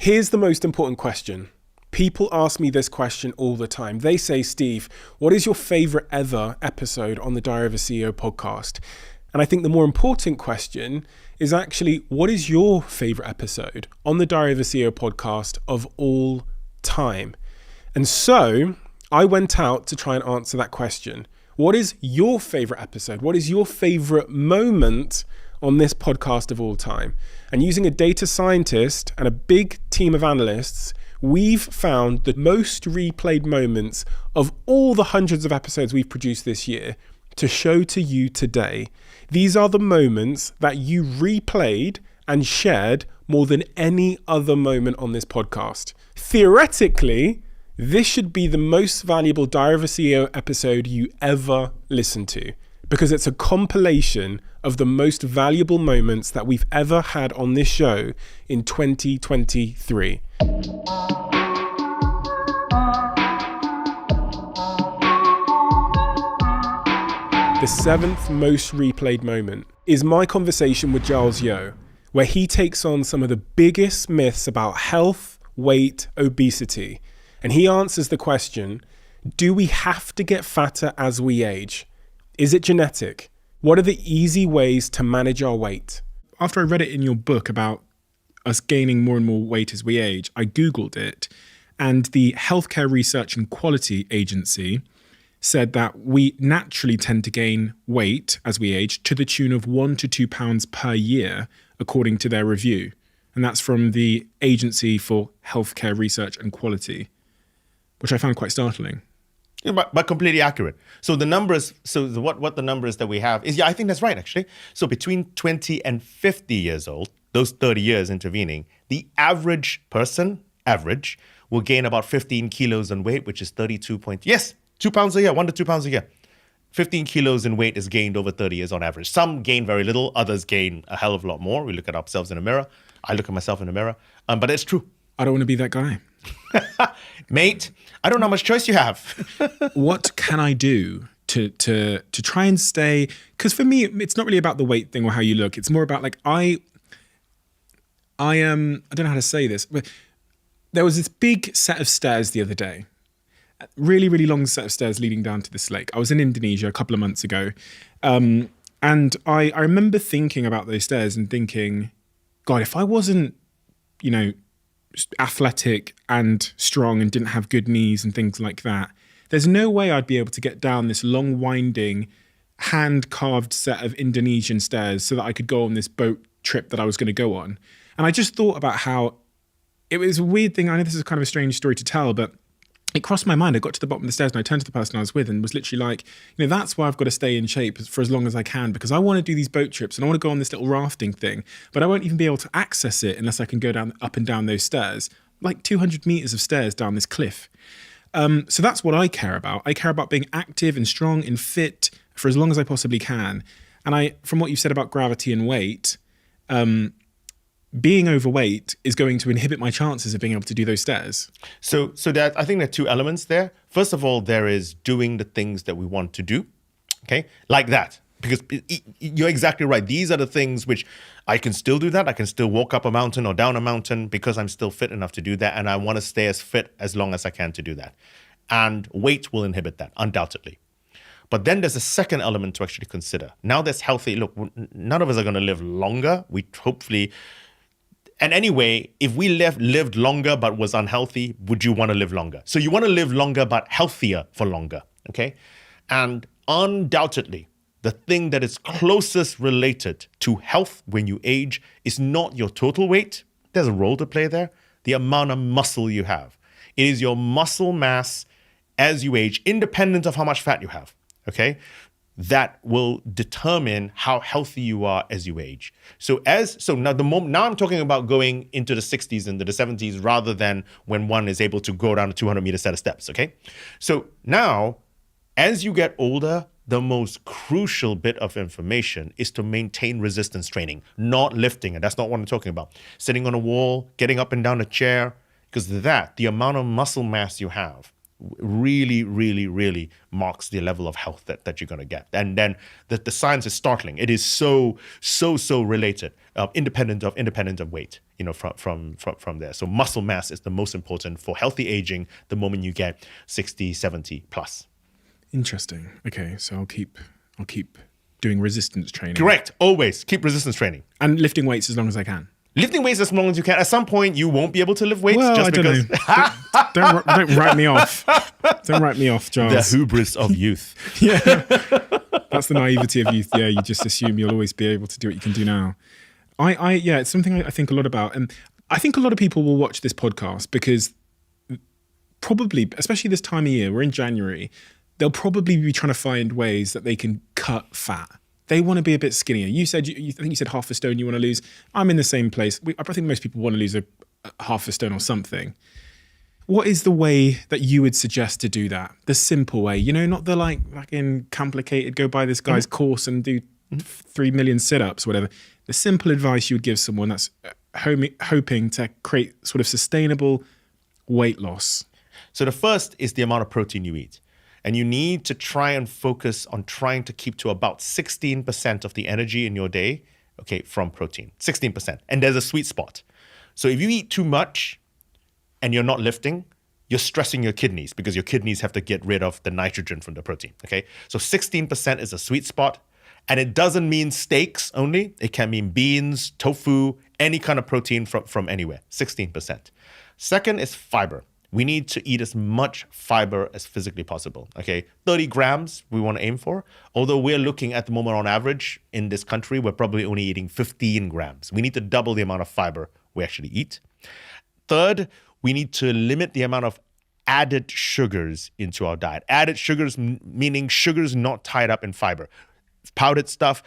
Here's the most important question. People ask me this question all the time. They say, Steve, what is your favorite ever episode on the Diary of a CEO podcast? And I think the more important question is actually, what is your favorite episode on the Diary of a CEO podcast of all time? And so I went out to try and answer that question. What is your favorite episode? What is your favorite moment on this podcast of all time? And using a data scientist and a big team of analysts, we've found the most replayed moments of all the hundreds of episodes we've produced this year to show to you today. These are the moments that you replayed and shared more than any other moment on this podcast. Theoretically, this should be the most valuable Diary of a CEO episode you ever listen to, because it's a compilation of the most valuable moments that we've ever had on this show in 2023. The seventh most replayed moment is my conversation with Giles Yeo, where he takes on some of the biggest myths about health, weight, obesity. And he answers the question, do we have to get fatter as we age? Is it genetic? What are the easy ways to manage our weight? After I read it in your book about us gaining more and more weight as we age, I Googled it, and the Healthcare Research and Quality Agency said that we naturally tend to gain weight as we age to the tune of 1 to 2 pounds per year, according to their review. And that's from the Agency for Healthcare Research and Quality, which I found quite startling. Yeah, but completely accurate. So the numbers, what the numbers that we have is, I think that's right, actually. So between 20 and 50 years old, those 30 years intervening, the average person, will gain about 15 kilos in weight, which is 2 pounds a year, 1 to 2 pounds a year. 15 kilos in weight is gained over 30 years on average. Some gain very little, others gain a hell of a lot more. We look at ourselves in a mirror. I look at myself in a mirror, but it's true. I don't want to be that guy. Mate, I don't know how much choice you have. What can I do to try and stay? Because for me, it's not really about the weight thing or how you look. It's more about like, I don't know how to say this, but there was this big set of stairs the other day. Really, really long set of stairs leading down to this lake. I was in Indonesia a couple of months ago. And I remember thinking about those stairs and thinking, God, if I wasn't, athletic and strong and didn't have good knees and things like that, there's no way I'd be able to get down this long, winding, hand-carved set of Indonesian stairs so that I could go on this boat trip that I was going to go on. And I just thought about how it was a weird thing. I know this is kind of a strange story to tell, but it crossed my mind. I got to the bottom of the stairs and I turned to the person I was with and was literally like, that's why I've got to stay in shape for as long as I can, because I want to do these boat trips and I want to go on this little rafting thing, but I won't even be able to access it unless I can go up and down those stairs, like 200 meters of stairs down this cliff. So that's what I care about. I care about being active and strong and fit for as long as I possibly can. And from what you said about gravity and weight, being overweight is going to inhibit my chances of being able to do those stairs. So that I think there are two elements there. First of all, there is doing the things that we want to do, okay? Like that, because you're exactly right. These are the things which I can still do that. I can still walk up a mountain or down a mountain because I'm still fit enough to do that. And I want to stay as fit as long as I can to do that. And weight will inhibit that, undoubtedly. But then there's a second element to actually consider. Now that's healthy. Look, none of us are going to live longer. We hopefully... And anyway, if we lived longer but was unhealthy, would you want to live longer? So you want to live longer but healthier for longer, okay? And undoubtedly, the thing that is closest related to health when you age is not your total weight. There's a role to play there. The amount of muscle you have. It is your muscle mass as you age, independent of how much fat you have, okay? That will determine how healthy you are as you age. So now I'm talking about going into the 60s and the 70s rather than when one is able to go down a 200-meter set of steps, okay? So now, as you get older, the most crucial bit of information is to maintain resistance training, not lifting, and that's not what I'm talking about. Sitting on a wall, getting up and down a chair, because the amount of muscle mass you have really, really, really marks the level of health that you're going to get. And then the science is startling. It is so related, independent of weight, from there. So muscle mass is the most important for healthy aging the moment you get 60, 70 plus. Interesting. Okay, so I'll keep doing resistance training. Correct. Always keep resistance training. And lifting weights as long as I can. Lifting weights as long as you can. At some point, you won't be able to lift weights I don't know. Don't write me off. Don't write me off, Giles. The hubris of youth. Yeah. That's the naivety of youth. Yeah, you just assume you'll always be able to do what you can do now. Yeah, it's something I think a lot about. And I think a lot of people will watch this podcast because probably, especially this time of year, we're in January, they'll probably be trying to find ways that they can cut fat. They want to be a bit skinnier. You said, I think you said half a stone you want to lose. I'm in the same place. I think most people want to lose a half a stone or something. What is the way that you would suggest to do that? The simple way, not the fucking complicated, go buy this guy's course and do 3 million sit-ups, whatever. The simple advice you would give someone that's hoping to create sort of sustainable weight loss. So the first is the amount of protein you eat. And you need to try and focus on trying to keep to about 16% of the energy in your day, from protein. 16%. And there's a sweet spot. So if you eat too much and you're not lifting, you're stressing your kidneys because your kidneys have to get rid of the nitrogen from the protein. Okay. So 16% is a sweet spot. And it doesn't mean steaks only. It can mean beans, tofu, any kind of protein from anywhere. 16%. Second is fiber. We need to eat as much fiber as physically possible, 30 grams we want to aim for. Although we're looking at the moment on average in this country, we're probably only eating 15 grams. We need to double the amount of fiber we actually eat. Third, we need to limit the amount of added sugars into our diet. Added sugars meaning sugars not tied up in fiber. Powdered stuff,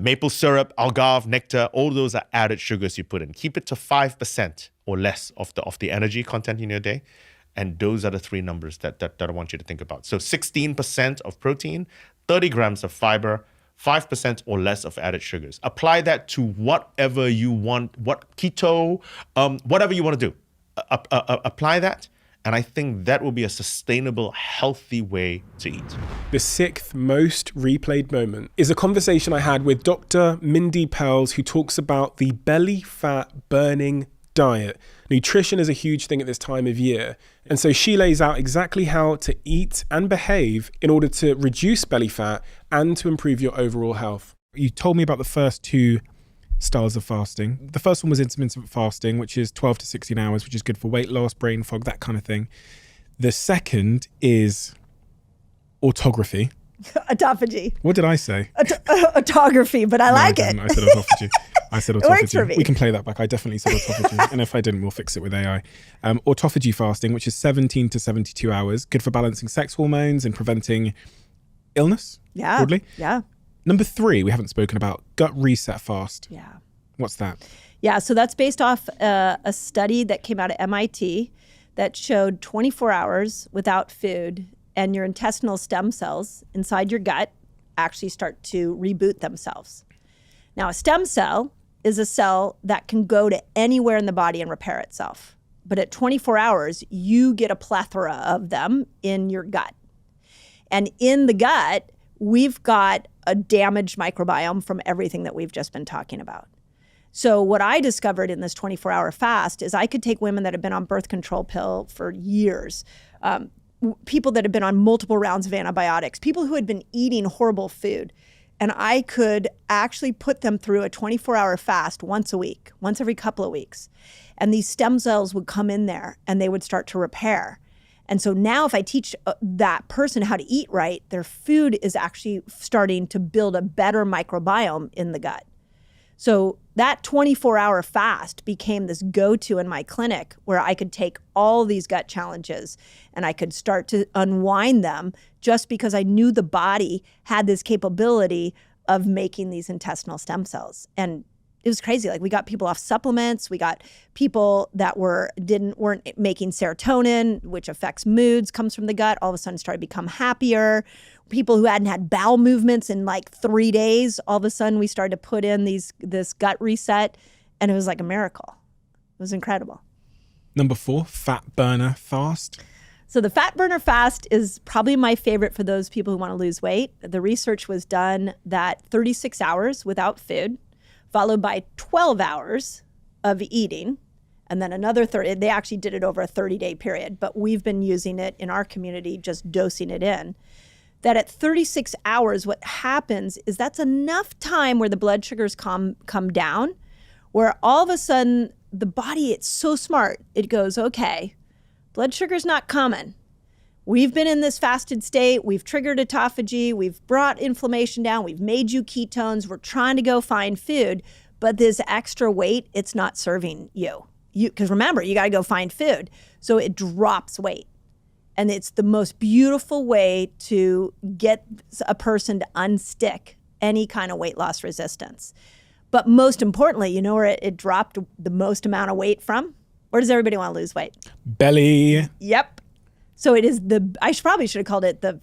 maple syrup, agave, nectar, all those are added sugars you put in. Keep it to 5% or less of the energy content in your day. And those are the three numbers that I want you to think about. So 16% of protein, 30 grams of fiber, 5% or less of added sugars. Apply that to whatever you want, keto, whatever you want to do. Apply that. And I think that will be a sustainable, healthy way to eat. The 6th most replayed moment is a conversation I had with Dr. Mindy Pelz, who talks about the belly fat burning diet. Nutrition is a huge thing at this time of year. And so she lays out exactly how to eat and behave in order to reduce belly fat and to improve your overall health. You told me about the first 2 styles of fasting. The first one was intermittent fasting, which is 12 to 16 hours, which is good for weight loss, brain fog, that kind of thing. The second is autography. Autophagy. What did I say? Autography, but I like it. I said autophagy. It works for me. We can play that back. I definitely said autophagy. And if I didn't, we'll fix it with AI. Autophagy fasting, which is 17 to 72 hours, good for balancing sex hormones and preventing illness. Yeah. Broadly. Yeah. Number 3, we haven't spoken about, gut reset fast. Yeah. What's that? Yeah, so that's based off a study that came out of MIT that showed 24 hours without food and your intestinal stem cells inside your gut actually start to reboot themselves. Now, a stem cell is a cell that can go to anywhere in the body and repair itself. But at 24 hours, you get a plethora of them in your gut. And in the gut, we've got a damaged microbiome from everything that we've just been talking about. So what I discovered in this 24-hour fast is I could take women that have been on birth control pill for years, people that have been on multiple rounds of antibiotics, people who had been eating horrible food, and I could actually put them through a 24-hour fast once a week, once every couple of weeks. And these stem cells would come in there and they would start to repair. And so now if I teach that person how to eat right, their food is actually starting to build a better microbiome in the gut. So that 24-hour fast became this go-to in my clinic where I could take all these gut challenges and I could start to unwind them just because I knew the body had this capability of making these intestinal stem cells. And it was crazy. Like, we got people off supplements. We got people that weren't making serotonin, which affects moods, comes from the gut. All of a sudden started to become happier. People who hadn't had bowel movements in like 3 days, all of a sudden we started to put in this gut reset, and it was like a miracle. It was incredible. Number 4, fat burner fast. So the fat burner fast is probably my favorite for those people who want to lose weight. The research was done that 36 hours without food, followed by 12 hours of eating, and then another 30. They actually did it over a 30-day period, but we've been using it in our community, just dosing it in. That at 36 hours, what happens is that's enough time where the blood sugars come down, where all of a sudden the body, it's so smart. It goes, okay, blood sugar's not coming. We've been in this fasted state. We've triggered autophagy. We've brought inflammation down. We've made you ketones. We're trying to go find food, but this extra weight, it's not serving you. Because remember, you got to go find food. So it drops weight. And it's the most beautiful way to get a person to unstick any kind of weight loss resistance. But most importantly, you know where it dropped the most amount of weight from? Where does everybody want to lose weight? Belly. Yep. So it is probably should have called it the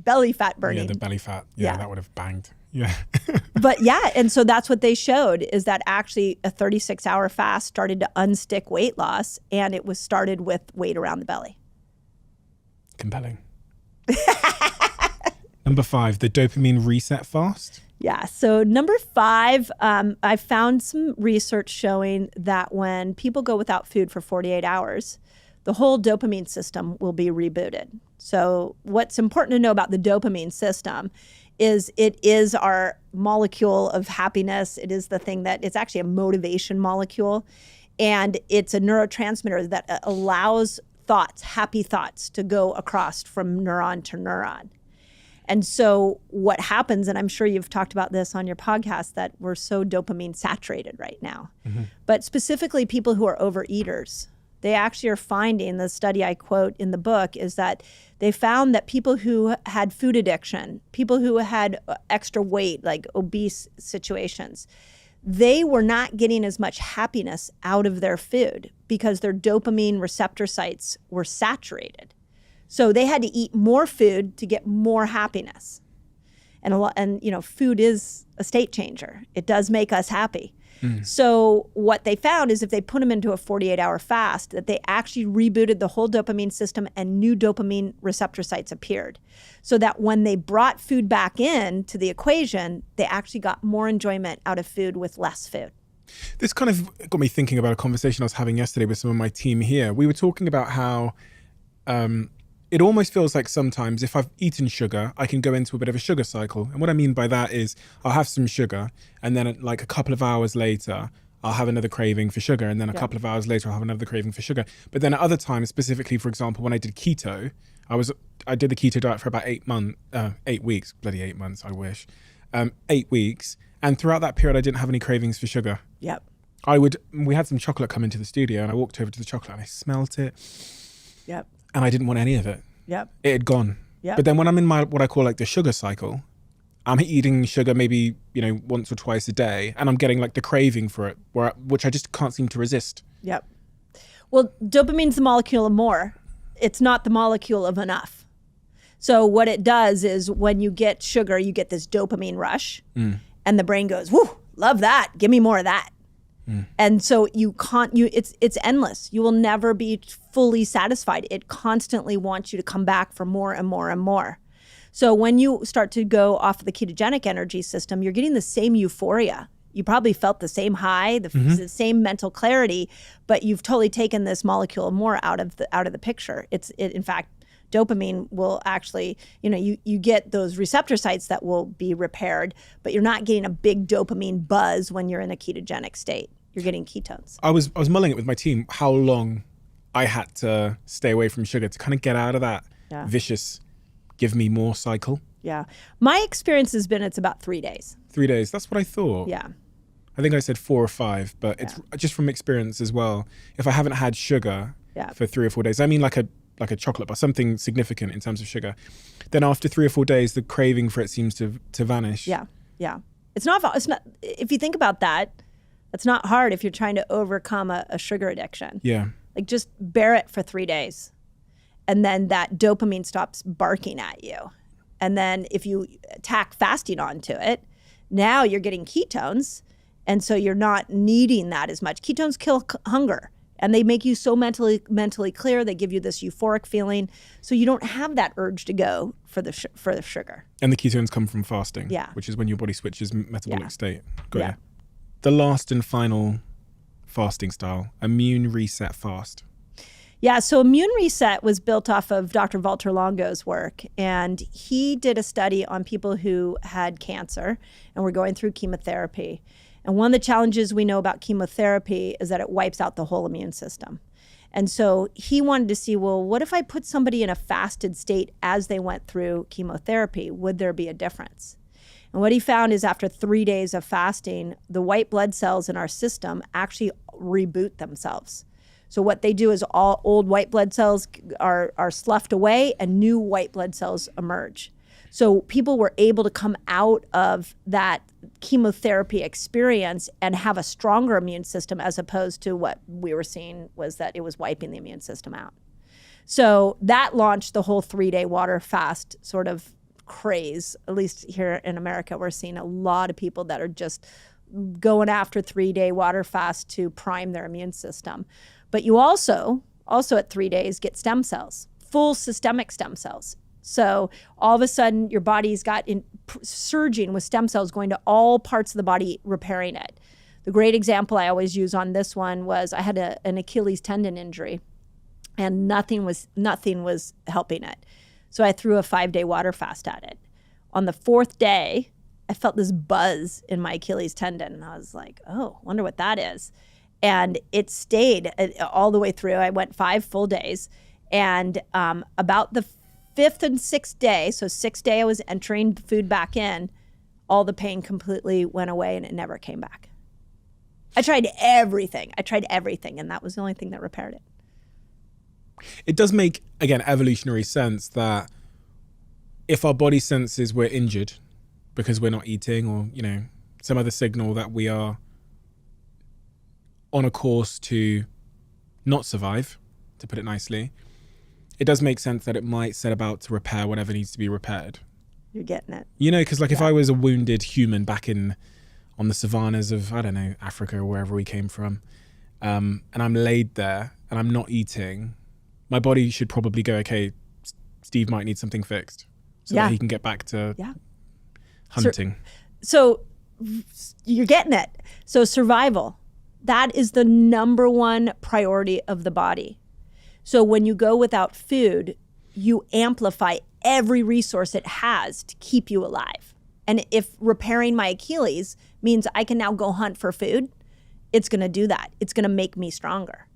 belly fat burning. Yeah, the belly fat. Yeah, that would have banged. Yeah. But yeah, and so that's what they showed, is that actually a 36-hour fast started to unstick weight loss, and it was started with weight around the belly. Compelling. Number 5, the dopamine reset fast. Yeah. So number 5, I found some research showing that when people go without food for 48 hours, the whole dopamine system will be rebooted. So what's important to know about the dopamine system is it is our molecule of happiness. It is the thing that it's actually a motivation molecule. And it's a neurotransmitter that allows happy thoughts to go across from neuron to neuron. And so what happens, and I'm sure you've talked about this on your podcast, that we're so dopamine saturated right now. Mm-hmm. But specifically people who are overeaters, they actually are finding, the study I quote in the book is that they found that people who had food addiction, people who had extra weight, like obese situations, they were not getting as much happiness out of their food because their dopamine receptor sites were saturated. So they had to eat more food to get more happiness. And food is a state changer. It does make us happy. So what they found is if they put them into a 48-hour fast, that they actually rebooted the whole dopamine system and new dopamine receptor sites appeared. So that when they brought food back in to the equation, they actually got more enjoyment out of food with less food. This kind of got me thinking about a conversation I was having yesterday with some of my team here. We were talking about how it almost feels like sometimes if I've eaten sugar, I can go into a bit of a sugar cycle. And what I mean by that is I'll have some sugar and then like a couple of hours later, I'll have another craving for sugar. And then a couple of hours later, I'll have another craving for sugar. But then at other times, specifically, for example, when I did keto, I did the keto diet for about 8 weeks, bloody 8 months, I wish. 8 weeks. And throughout that period, I didn't have any cravings for sugar. Yep. We had some chocolate come into the studio and I walked over to the chocolate and I smelt it. Yep. And I didn't want any of it. Yep. It had gone. Yep. But then when I'm in what I call like the sugar cycle, I'm eating sugar maybe, once or twice a day and I'm getting like the craving for it, which I just can't seem to resist. Yep. Well, dopamine's the molecule of more. It's not the molecule of enough. So what it does is when you get sugar, you get this dopamine rush and the brain goes, whoo, love that. Give me more of that. And so it's endless. You will never be fully satisfied. It constantly wants you to come back for more and more and more. So when you start to go off of the ketogenic energy system, you're getting the same euphoria. You probably felt the same high, the same mental clarity, but you've totally taken this molecule of more out of the picture. In fact, dopamine will actually, you get those receptor sites that will be repaired, but you're not getting a big dopamine buzz when you're in a ketogenic state. You're getting ketones. I was mulling it with my team, how long I had to stay away from sugar to kind of get out of that vicious give me more cycle. Yeah. My experience has been it's about 3 days. 3 days. That's what I thought. Yeah. I think I said 4 or 5, but it's just from experience as well. If I haven't had sugar for 3 or 4 days, I mean like a chocolate bar, something significant in terms of sugar, then after 3 or 4 days, the craving for it seems to vanish. Yeah. Yeah. It's not, if you think about that, it's not hard if you're trying to overcome a sugar addiction. Yeah. Like just bear it for 3 days. And then that dopamine stops barking at you. And then if you tack fasting onto it, now you're getting ketones. And so you're not needing that as much. Ketones kill hunger. And they make you so mentally clear. They give you this euphoric feeling, so you don't have that urge to go for the sugar. And the ketones come from fasting, Yeah. which is when your body switches metabolic Yeah. state. Got Yeah. you. The last and final fasting style, immune reset fast. Yeah, so immune reset was built off of Dr. Walter Longo's work, and he did a study on people who had cancer and were going through chemotherapy. And one of the challenges we know about chemotherapy is that it wipes out the whole immune system. And so he wanted to see, well, what if I put somebody in a fasted state as they went through chemotherapy? Would there be a difference? And what he found is after 3 days of fasting, the white blood cells in our system actually reboot themselves. So what they do is all old white blood cells are sloughed away and new white blood cells emerge. So people were able to come out of that chemotherapy experience and have a stronger immune system, as opposed to what we were seeing was that it was wiping the immune system out. So that launched the whole 3-day water fast sort of craze. At least here in America, we're seeing a lot of people that are just going after 3-day water fast to prime their immune system. But you also at 3 days get stem cells, full systemic stem cells. So all of a sudden your body's got surging with stem cells going to all parts of the body, repairing it. The great example I always use on this one was I had an Achilles tendon injury, and nothing was helping it. So I threw a 5-day water fast at it. On the 4th day, I felt this buzz in my Achilles tendon, and I was like, oh, wonder what that is. And it stayed all the way through. I went 5 full days, and about the 5th and 6th day, so 6th day I was entering food back in, all the pain completely went away and it never came back. I tried everything, and that was the only thing that repaired it. It does make, again, evolutionary sense that if our body senses we're injured because we're not eating, or, some other signal that we are on a course to not survive, to put it nicely, it does make sense that it might set about to repair whatever needs to be repaired. You're getting it. Because if I was a wounded human back on the savannas of, I don't know, Africa or wherever we came from, and I'm laid there and I'm not eating, my body should probably go, okay, Steve might need something fixed so that he can get back to hunting. So you're getting it. So survival, that is the number one priority of the body. So when you go without food, you amplify every resource it has to keep you alive. And if repairing my Achilles means I can now go hunt for food, it's going to do that. It's going to make me stronger.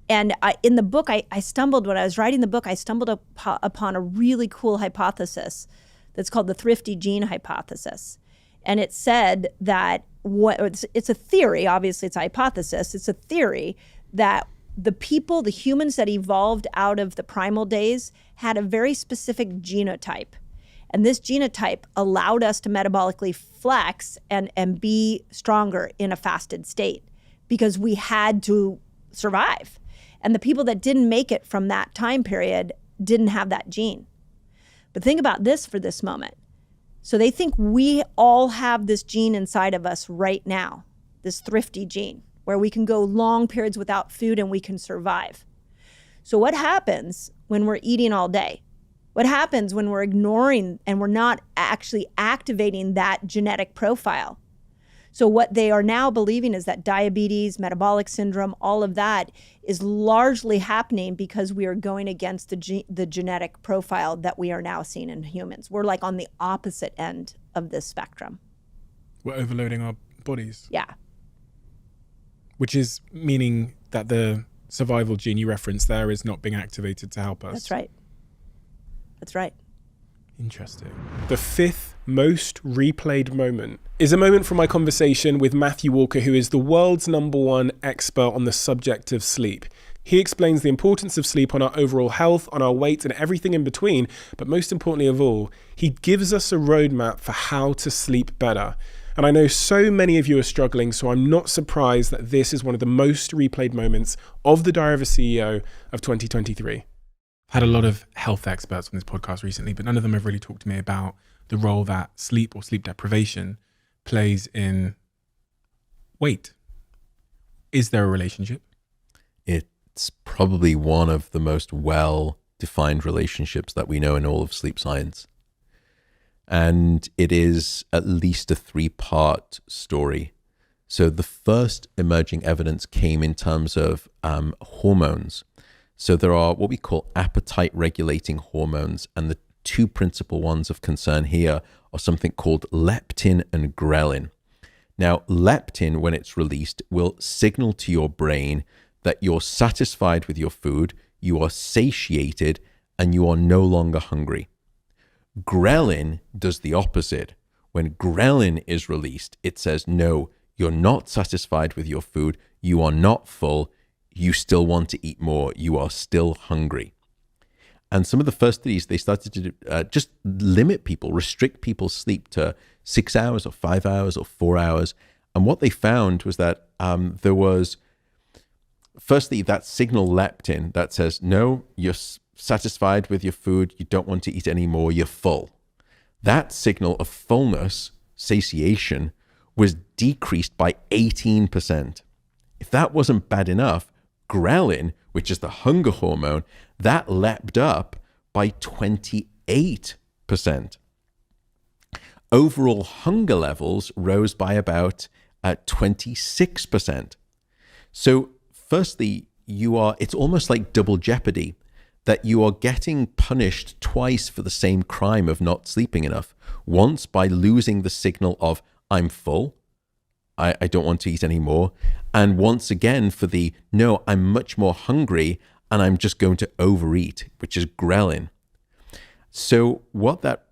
And in the book, when I was writing the book, I stumbled upon a really cool hypothesis that's called the thrifty gene hypothesis. And it said that it's a theory, obviously it's a hypothesis, it's a theory that the humans that evolved out of the primal days had a very specific genotype. And this genotype allowed us to metabolically flex and be stronger in a fasted state because we had to survive. And the people that didn't make it from that time period didn't have that gene. But think about this for this moment. So they think we all have this gene inside of us right now, this thrifty gene, where we can go long periods without food and we can survive. So what happens when we're eating all day? What happens when we're ignoring and we're not actually activating that genetic profile? So what they are now believing is that diabetes, metabolic syndrome, all of that is largely happening because we are going against the genetic profile that we are now seeing in humans. We're like on the opposite end of this spectrum. We're overloading our bodies. Yeah. Which is meaning that the survival gene you referenced there is not being activated to help us. That's right. That's right. Interesting. The 5th most replayed moment is a moment from my conversation with Matthew Walker, who is the world's #1 expert on the subject of sleep. He explains the importance of sleep on our overall health, on our weight, and everything in between. But most importantly of all, he gives us a roadmap for how to sleep better. And I know so many of you are struggling, so I'm not surprised that this is one of the most replayed moments of the Diary of a CEO of 2023. I've had a lot of health experts on this podcast recently, but none of them have really talked to me about the role that sleep or sleep deprivation plays in weight. Is there a relationship? It's probably one of the most well-defined relationships that we know in all of sleep science. And it is at least a 3-part story. So the first emerging evidence came in terms of hormones. So there are what we call appetite regulating hormones, and the 2 principal ones of concern here are something called leptin and ghrelin. Now, leptin, when it's released, will signal to your brain that you're satisfied with your food, you are satiated, and you are no longer hungry. Ghrelin does the opposite. When ghrelin is released, it says, no, you're not satisfied with your food, you are not full, you still want to eat more, you are still hungry. And some of the first studies, they started to just limit people, restrict people's sleep to 6 hours or 5 hours or 4 hours. And what they found was that there was, firstly, that signal leptin that says, no, you're satisfied with your food, you don't want to eat anymore, you're full. That signal of fullness, satiation, was decreased by 18%. If that wasn't bad enough, ghrelin, which is the hunger hormone, that leapt up by 28%. Overall hunger levels rose by about 26%. So firstly, it's almost like double jeopardy, that you are getting punished twice for the same crime of not sleeping enough. Once by losing the signal of, I'm full, I don't want to eat anymore. And once again for the, no, I'm much more hungry and I'm just going to overeat, which is ghrelin. So what that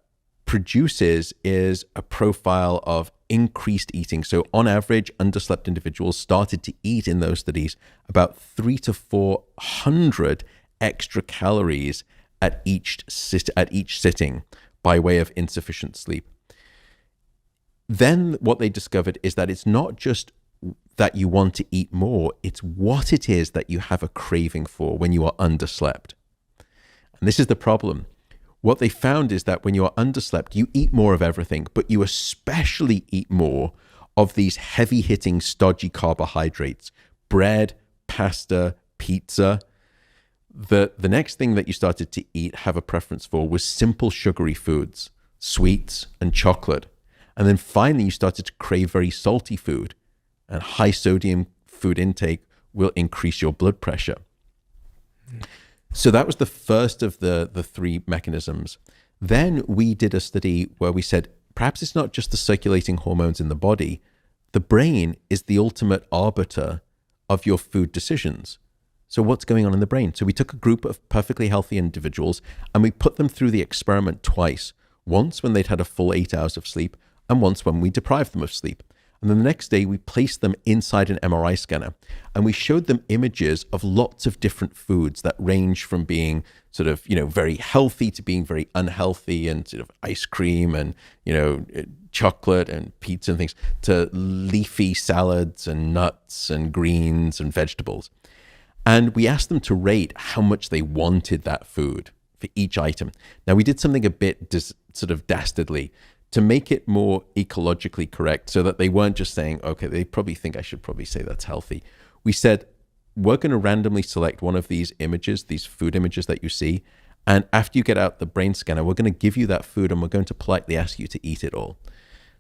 produces is a profile of increased eating. So on average, underslept individuals started to eat in those studies about 300 to 400 extra calories at each sitting by way of insufficient sleep. Then what they discovered is that it's not just that you want to eat more, it's what it is that you have a craving for when you are underslept. And this is the problem. What they found is that when you are underslept, you eat more of everything, but you especially eat more of these heavy-hitting, stodgy carbohydrates, bread, pasta, pizza. The next thing that you started to eat, have a preference for, was simple sugary foods, sweets and chocolate. And then finally, you started to crave very salty food, and high sodium food intake will increase your blood pressure. So that was the first of the 3 mechanisms. Then we did a study where we said, perhaps it's not just the circulating hormones in the body. The brain is the ultimate arbiter of your food decisions. So what's going on in the brain? So we took a group of perfectly healthy individuals and we put them through the experiment twice. Once when they'd had a full 8 hours of sleep, and once when we deprived them of sleep. And then the next day we placed them inside an MRI scanner and we showed them images of lots of different foods that range from being sort of, very healthy to being very unhealthy, and sort of ice cream and, chocolate and pizza and things, to leafy salads and nuts and greens and vegetables. And we asked them to rate how much they wanted that food for each item. Now we did something a bit sort of dastardly to make it more ecologically correct, so that they weren't just saying, okay, they probably think I should probably say that's healthy. We said, we're going to randomly select one of these images, these food images that you see, and after you get out the brain scanner, we're going to give you that food and we're going to politely ask you to eat it all.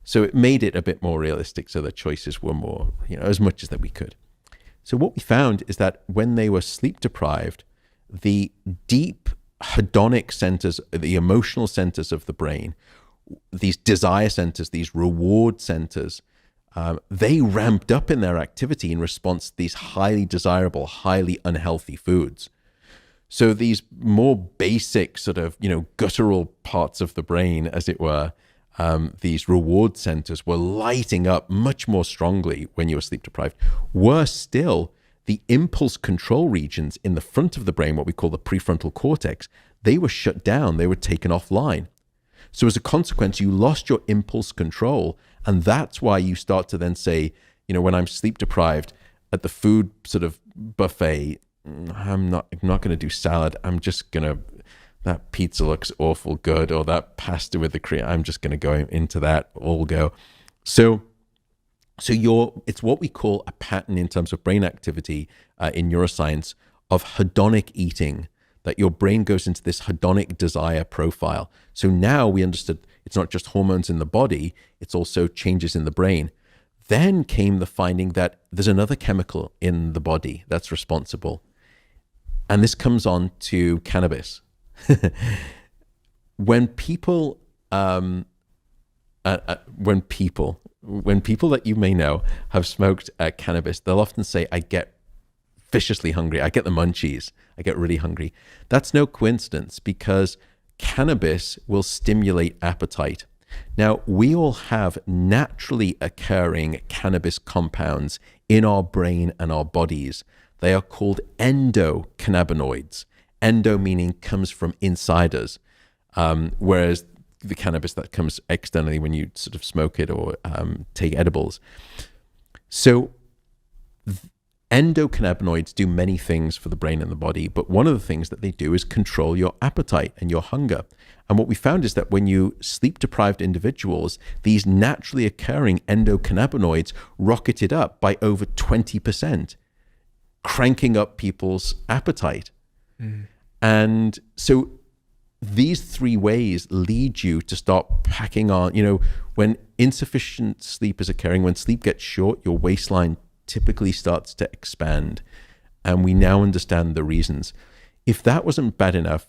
So it made it a bit more realistic, so the choices were more, as much as that we could. So what we found is that when they were sleep deprived, the deep hedonic centers, the emotional centers of the brain, these desire centers, these reward centers, they ramped up in their activity in response to these highly desirable, highly unhealthy foods. So these more basic sort of, guttural parts of the brain, as it were, these reward centers were lighting up much more strongly when you were sleep deprived. Worse still, the impulse control regions in the front of the brain, what we call the prefrontal cortex, they were shut down, they were taken offline. So as a consequence, you lost your impulse control. And that's why you start to then say, when I'm sleep deprived at the food sort of buffet, I'm not going to do salad. I'm just going to, that pizza looks awful good, or that pasta with the cream, I'm just going to go into that, all go. So So it's what we call a pattern in terms of brain activity in neuroscience of hedonic eating, that your brain goes into this hedonic desire profile. So now we understood it's not just hormones in the body, it's also changes in the brain. Then came the finding that there's another chemical in the body that's responsible. And this comes on to cannabis. When people that you may know have smoked cannabis, they'll often say, I get viciously hungry. I get the munchies. I get really hungry. That's no coincidence, because cannabis will stimulate appetite. Now, we all have naturally occurring cannabis compounds in our brain and our bodies. They are called endocannabinoids. Endo meaning comes from inside us, whereas the cannabis that comes externally when you sort of smoke it or take edibles. So endocannabinoids do many things for the brain and the body, but one of the things that they do is control your appetite and your hunger. And what we found is that when you sleep-deprived individuals, these naturally occurring endocannabinoids rocketed up by over 20%, cranking up people's appetite. And so these three ways lead you to start packing on. When insufficient sleep is occurring, when sleep gets short, your waistline typically starts to expand. And we now understand the reasons. If that wasn't bad enough,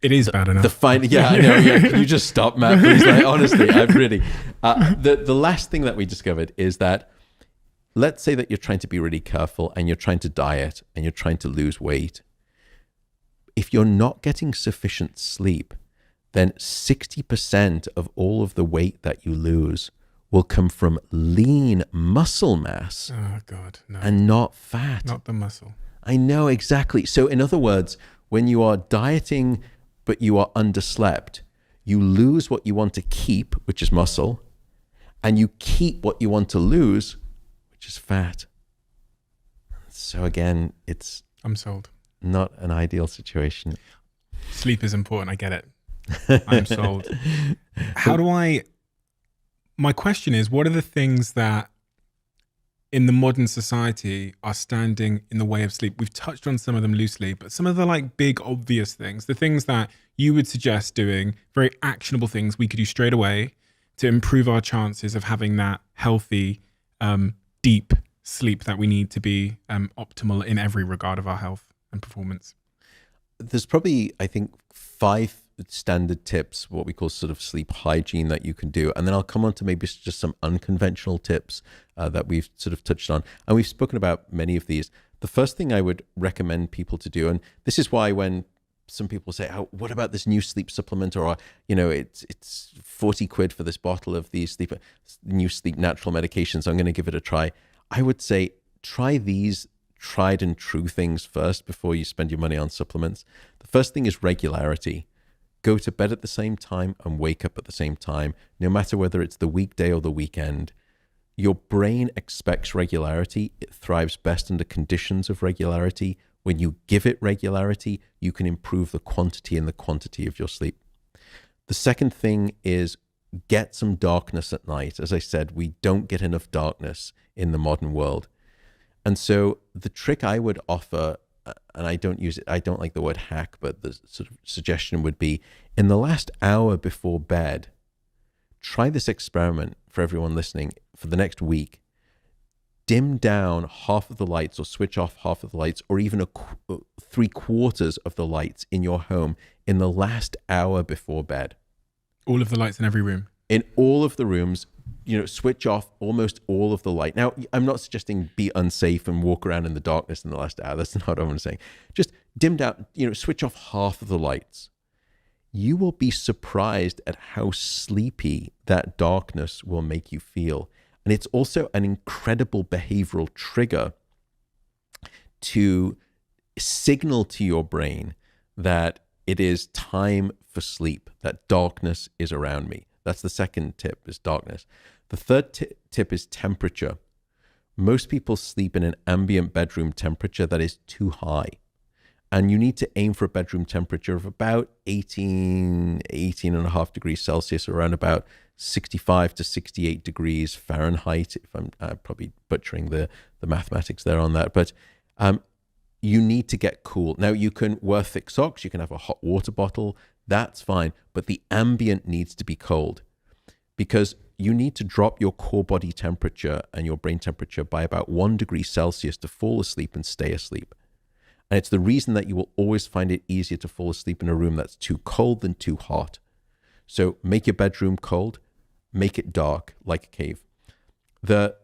it is bad enough. I know. Yeah. Can you just stop, Matt? Please? Honestly, I've really. The last thing that we discovered is that, let's say that you're trying to be really careful and you're trying to diet and you're trying to lose weight. If you're not getting sufficient sleep, then 60% of all of the weight that you lose will come from lean muscle mass. Oh, God, no. And not fat. Not the muscle. I know, exactly. So in other words, when you are dieting but you are underslept, you lose what you want to keep, which is muscle, and you keep what you want to lose, which is fat. So again, I'm sold. Not an ideal situation. Sleep is important. I get it. I'm sold. My question is, what are the things that in the modern society are standing in the way of sleep? We've touched on some of them loosely, but some of the big obvious things, the things that you would suggest doing, very actionable things we could do straight away to improve our chances of having that healthy, deep sleep that we need to be optimal in every regard of our health and performance. There's probably, I think, 5 standard tips, what we call sort of sleep hygiene, that you can do. And then I'll come on to maybe just some unconventional tips that we've sort of touched on. And we've spoken about many of these. The first thing I would recommend people to do, and this is why when some people say, oh, what about this new sleep supplement? Or, it's 40 quid for this bottle of these new sleep natural medications. I'm going to give it a try. I would say, try these tried and true things first before you spend your money on supplements. The first thing is regularity. Go to bed at the same time and wake up at the same time, no matter whether it's the weekday or the weekend. Your brain expects regularity. It thrives best under conditions of regularity. When you give it regularity, you can improve the quantity and the quantity of your sleep. The second thing is get some darkness at night. As I said, we don't get enough darkness in the modern world. And so the trick I would offer, and I don't use it, I don't like the word hack, but the sort of suggestion would be, in the last hour before bed, try this experiment for everyone listening for the next week. Dim down half of the lights or switch off half of the lights, or even 3/4 of the lights in your home in the last hour before bed. All of the lights in every room? In all of the rooms, switch off almost all of the light. Now, I'm not suggesting be unsafe and walk around in the darkness in the last hour. That's not what I'm saying. Just dim down, switch off half of the lights. You will be surprised at how sleepy that darkness will make you feel. And it's also an incredible behavioral trigger to signal to your brain that it is time for sleep, that darkness is around me. That's the second tip, is darkness. The third tip is temperature. Most people sleep in an ambient bedroom temperature that is too high. And you need to aim for a bedroom temperature of about 18.5 degrees Celsius, around about 65 to 68 degrees Fahrenheit, if I'm probably butchering the mathematics there on that, but you need to get cool. Now, you can wear thick socks, you can have a hot water bottle, that's fine, but the ambient needs to be cold, because you need to drop your core body temperature and your brain temperature by about 1 degree Celsius to fall asleep and stay asleep. And it's the reason that you will always find it easier to fall asleep in a room that's too cold than too hot. So make your bedroom cold, make it dark like a cave. The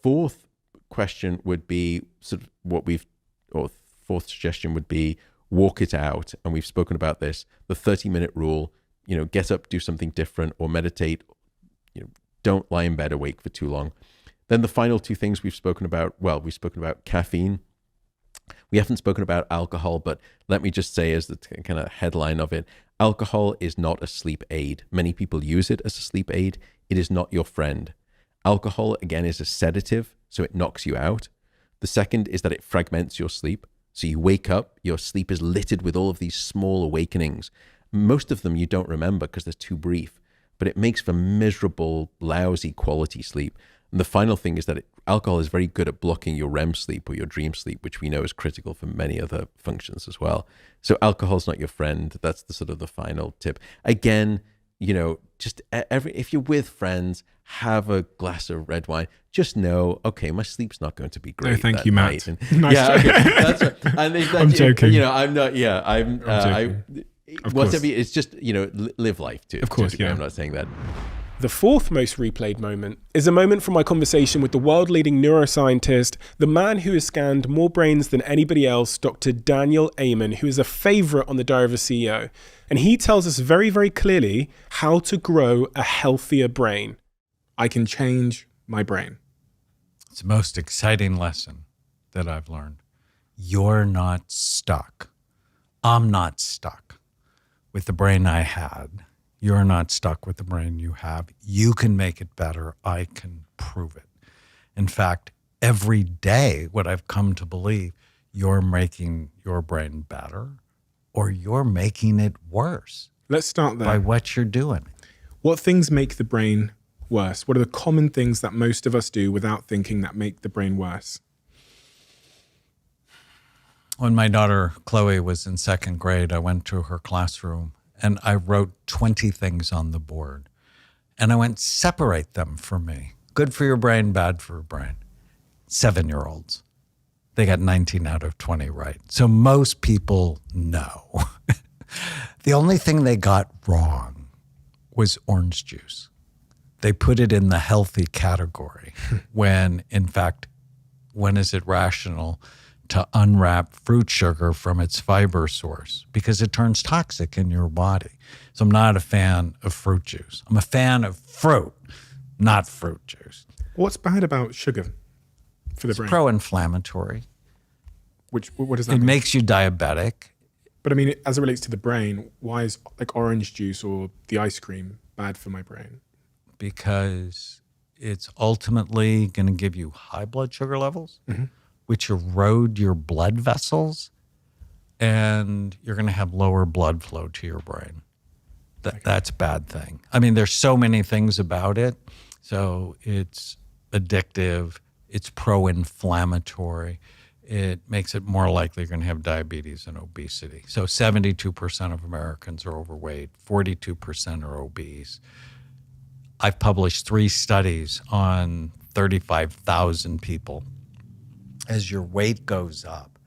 fourth question would be sort of fourth suggestion would be walk it out. And we've spoken about this, the 30-minute rule, get up, do something different, or meditate. Don't lie in bed awake for too long. Then the final two things we've spoken about caffeine. We haven't spoken about alcohol, but let me just say as the kind of headline of it, alcohol is not a sleep aid. Many people use it as a sleep aid. It is not your friend. Alcohol, again, is a sedative, so it knocks you out. The second is that it fragments your sleep. So you wake up, your sleep is littered with all of these small awakenings. Most of them you don't remember because they're too brief, but it makes for miserable, lousy quality sleep. And the final thing is that alcohol is very good at blocking your REM sleep or your dream sleep, which we know is critical for many other functions as well. So alcohol's not your friend. That's the sort of the final tip. Again, just if you're with friends, have a glass of red wine. Just know, okay, my sleep's not going to be great. No, thank you, Matt. Nice yeah, okay, that's right. I'm joking. I'm not. Yeah, I'm joking. Whatever. It's just live life too. Of course, yeah. I'm not saying that. The fourth most replayed moment is a moment from my conversation with the world-leading neuroscientist, the man who has scanned more brains than anybody else, Dr. Daniel Amen, who is a favorite on the Diary of a CEO. And he tells us very, very clearly how to grow a healthier brain. I can change my brain. It's the most exciting lesson that I've learned. You're not stuck. I'm not stuck with the brain I had. You're not stuck with the brain you have. You can make it better. I can prove it. In fact, every day, what I've come to believe, you're making your brain better or you're making it worse. Let's start there. By what you're doing. What things make the brain worse? What are the common things that most of us do without thinking that make the brain worse? When my daughter Chloe was in second grade, I went to her classroom and I wrote 20 things on the board. And I went, separate them for me. Good for your brain, bad for your brain. 7-year-olds. They got 19 out of 20 right. So most people know. The only thing they got wrong was orange juice. They put it in the healthy category when, in fact, when is it rational to unwrap fruit sugar from its fiber source because it turns toxic in your body. So I'm not a fan of fruit juice. I'm a fan of fruit, not fruit juice. What's bad about sugar for the brain? It's pro-inflammatory. What does that mean? It makes you diabetic. But I mean, as it relates to the brain, why is like orange juice or the ice cream bad for my brain? Because it's ultimately going to give you high blood sugar levels, which erode your blood vessels, and you're going to have lower blood flow to your brain. That's a bad thing. I mean, there's so many things about it. So it's addictive. It's pro-inflammatory. It makes it more likely you're going to have diabetes and obesity. So 72% of Americans are overweight, 42% are obese. I've published 3 studies on 35,000 people. As your weight goes up,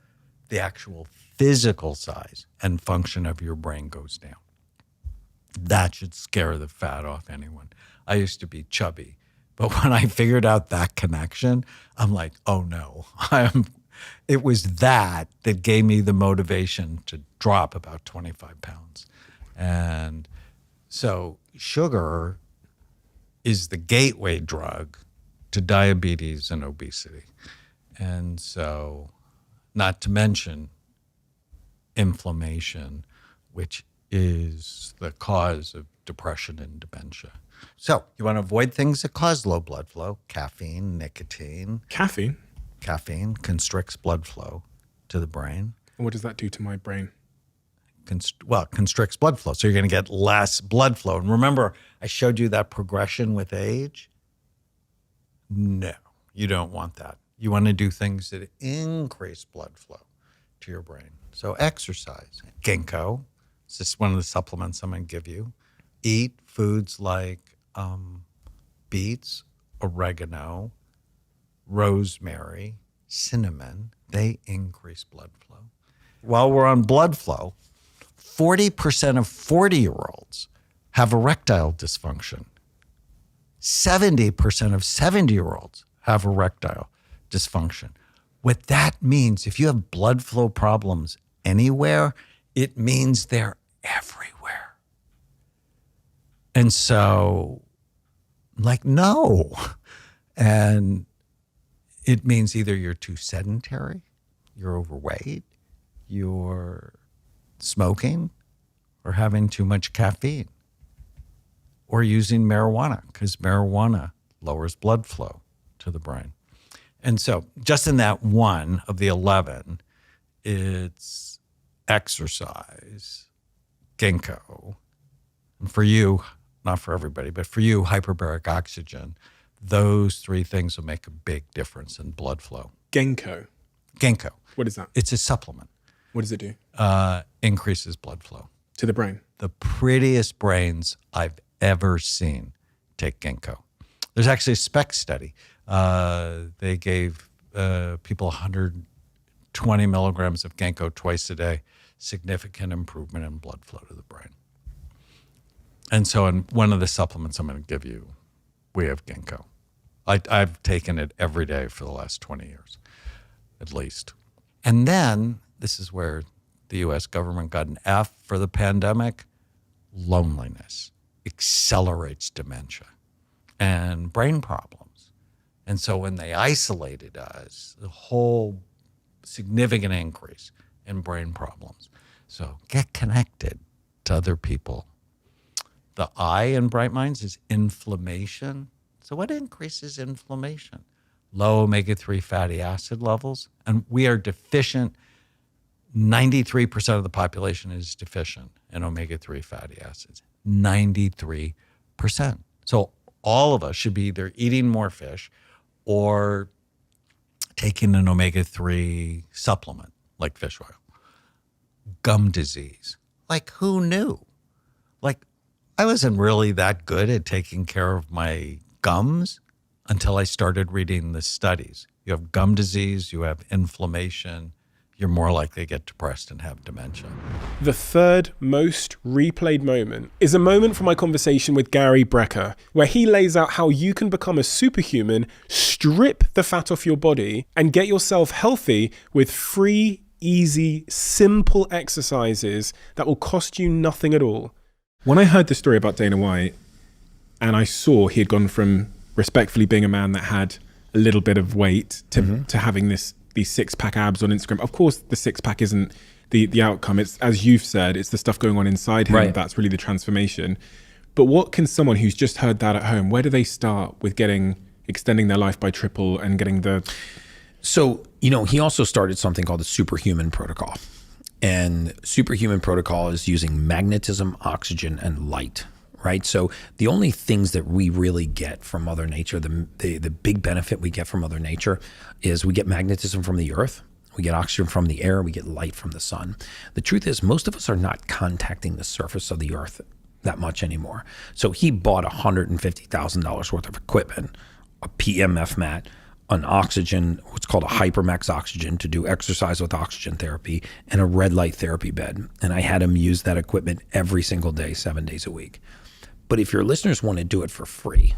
the actual physical size and function of your brain goes down. That should scare the fat off anyone. I used to be chubby, but when I figured out that connection, I'm like, oh no, it was that gave me the motivation to drop about 25 pounds. And so sugar is the gateway drug to diabetes and obesity. And so, not to mention inflammation, which is the cause of depression and dementia. So, you want to avoid things that cause low blood flow, caffeine, nicotine. Caffeine? Caffeine constricts blood flow to the brain. And what does that do to my brain? constricts blood flow. So you're going to get less blood flow. And remember, I showed you that progression with age. No, you don't want that. You want to do things that increase blood flow to your brain. So exercise, ginkgo. This is one of the supplements I'm going to give you. Eat foods like beets, oregano, rosemary, cinnamon. They increase blood flow. While we're on blood flow, 40% of 40-year-olds have erectile dysfunction. 70% of 70-year-olds have erectile dysfunction. What that means, if you have blood flow problems anywhere, it means they're everywhere. And so, no. And it means either you're too sedentary, you're overweight, you're smoking, or having too much caffeine, or using marijuana, because marijuana lowers blood flow to the brain. And so just in that one of the 11, it's exercise, ginkgo, and for you, not for everybody, but for you, hyperbaric oxygen. Those three things will make a big difference in blood flow. Ginkgo. Ginkgo. What is that? It's a supplement. What does it do? Increases blood flow. To the brain? The prettiest brains I've ever seen take ginkgo. There's actually a SPEC study. They gave people 120 milligrams of ginkgo twice a day, significant improvement in blood flow to the brain. And so in one of the supplements I'm going to give you, we have ginkgo. I've taken it every day for the last 20 years, at least. And then, this is where the U.S. government got an F for the pandemic, loneliness accelerates dementia and brain problems. And so when they isolated us, the whole significant increase in brain problems. So get connected to other people. The I in Bright Minds is inflammation. So what increases inflammation? Low omega-3 fatty acid levels. And we are deficient. 93% of the population is deficient in omega-3 fatty acids. 93%. So all of us should be either eating more fish or taking an omega-3 supplement like fish oil. Gum disease. Like, who knew? Like, I wasn't really that good at taking care of my gums until I started reading the studies. You have gum disease, you have inflammation, you're more likely to get depressed and have dementia. The third most replayed moment is a moment from my conversation with Gary Brecker, where he lays out how you can become a superhuman, strip the fat off your body, and get yourself healthy with free, easy, simple exercises that will cost you nothing at all. When I heard the story about Dana White, and I saw he had gone from respectfully being a man that had a little bit of weight to having these six-pack abs on Instagram. Of course, the six-pack isn't the outcome. It's, as you've said, it's the stuff going on inside him. Right. That's really the transformation. But what can someone who's just heard that at home, where do they start with extending their life by triple and getting the... So, he also started something called the superhuman protocol. And superhuman protocol is using magnetism, oxygen, and light, right? So the only things that we really get from Mother Nature, the big benefit we get from Mother Nature is we get magnetism from the earth, we get oxygen from the air, we get light from the sun. The truth is most of us are not contacting the surface of the earth that much anymore. So he bought $150,000 worth of equipment, a PMF mat, an oxygen, what's called a hypermax oxygen to do exercise with oxygen therapy, and a red light therapy bed. And I had him use that equipment every single day, 7 days a week. But if your listeners want to do it for free,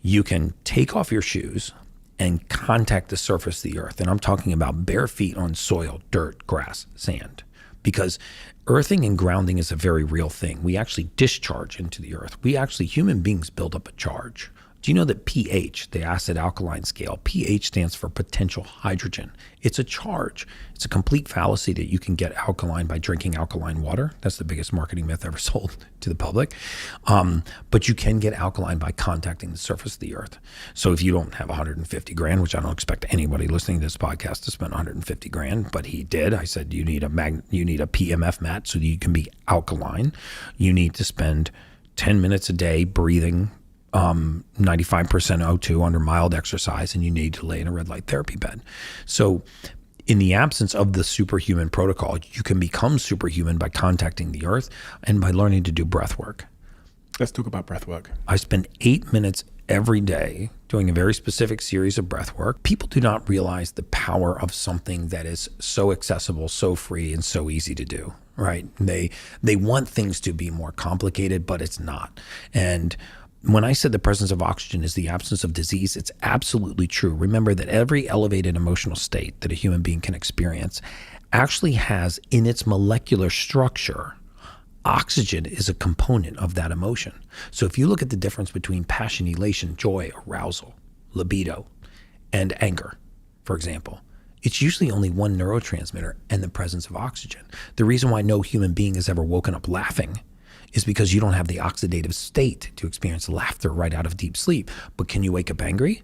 you can take off your shoes and contact the surface of the earth. And I'm talking about bare feet on soil, dirt, grass, sand. Because earthing and grounding is a very real thing. We actually discharge into the earth. Human beings build up a charge. Do you know that pH, the acid alkaline scale, pH stands for potential hydrogen? It's a charge. It's a complete fallacy that you can get alkaline by drinking alkaline water. That's the biggest marketing myth ever sold to the public. But you can get alkaline by contacting the surface of the earth. So if you don't have 150 grand, which I don't expect anybody listening to this podcast to spend 150 grand, but he did. I said, you need a PMF mat so that you can be alkaline. You need to spend 10 minutes a day breathing 95% O2 under mild exercise, and you need to lay in a red light therapy bed. So in the absence of the superhuman protocol, you can become superhuman by contacting the earth and by learning to do breath work. Let's talk about breath work. I spend 8 minutes every day doing a very specific series of breath work. People do not realize the power of something that is so accessible, so free, and so easy to do, right? They want things to be more complicated, but it's not. And when I said the presence of oxygen is the absence of disease, it's absolutely true. Remember that every elevated emotional state that a human being can experience actually has in its molecular structure, oxygen is a component of that emotion. So if you look at the difference between passion, elation, joy, arousal, libido, and anger, for example, it's usually only one neurotransmitter and the presence of oxygen. The reason why no human being has ever woken up laughing is because you don't have the oxidative state to experience laughter right out of deep sleep. But can you wake up angry?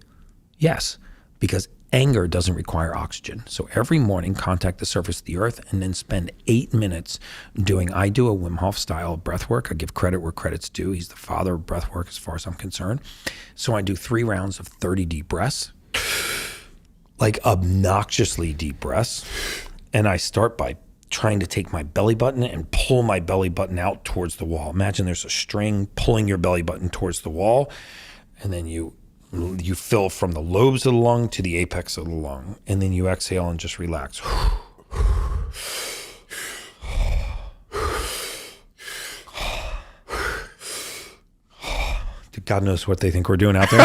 Yes, because anger doesn't require oxygen. So every morning, contact the surface of the earth and then spend 8 minutes I do a Wim Hof style breath work. I give credit where credit's due. He's the father of breath work as far as I'm concerned. So I do 3 rounds of 30 deep breaths, like obnoxiously deep breaths. And I start by trying to take my belly button and pull my belly button out towards the wall. Imagine there's a string pulling your belly button towards the wall, and then you fill from the lobes of the lung to the apex of the lung, and then you exhale and just relax. God knows what they think we're doing out there.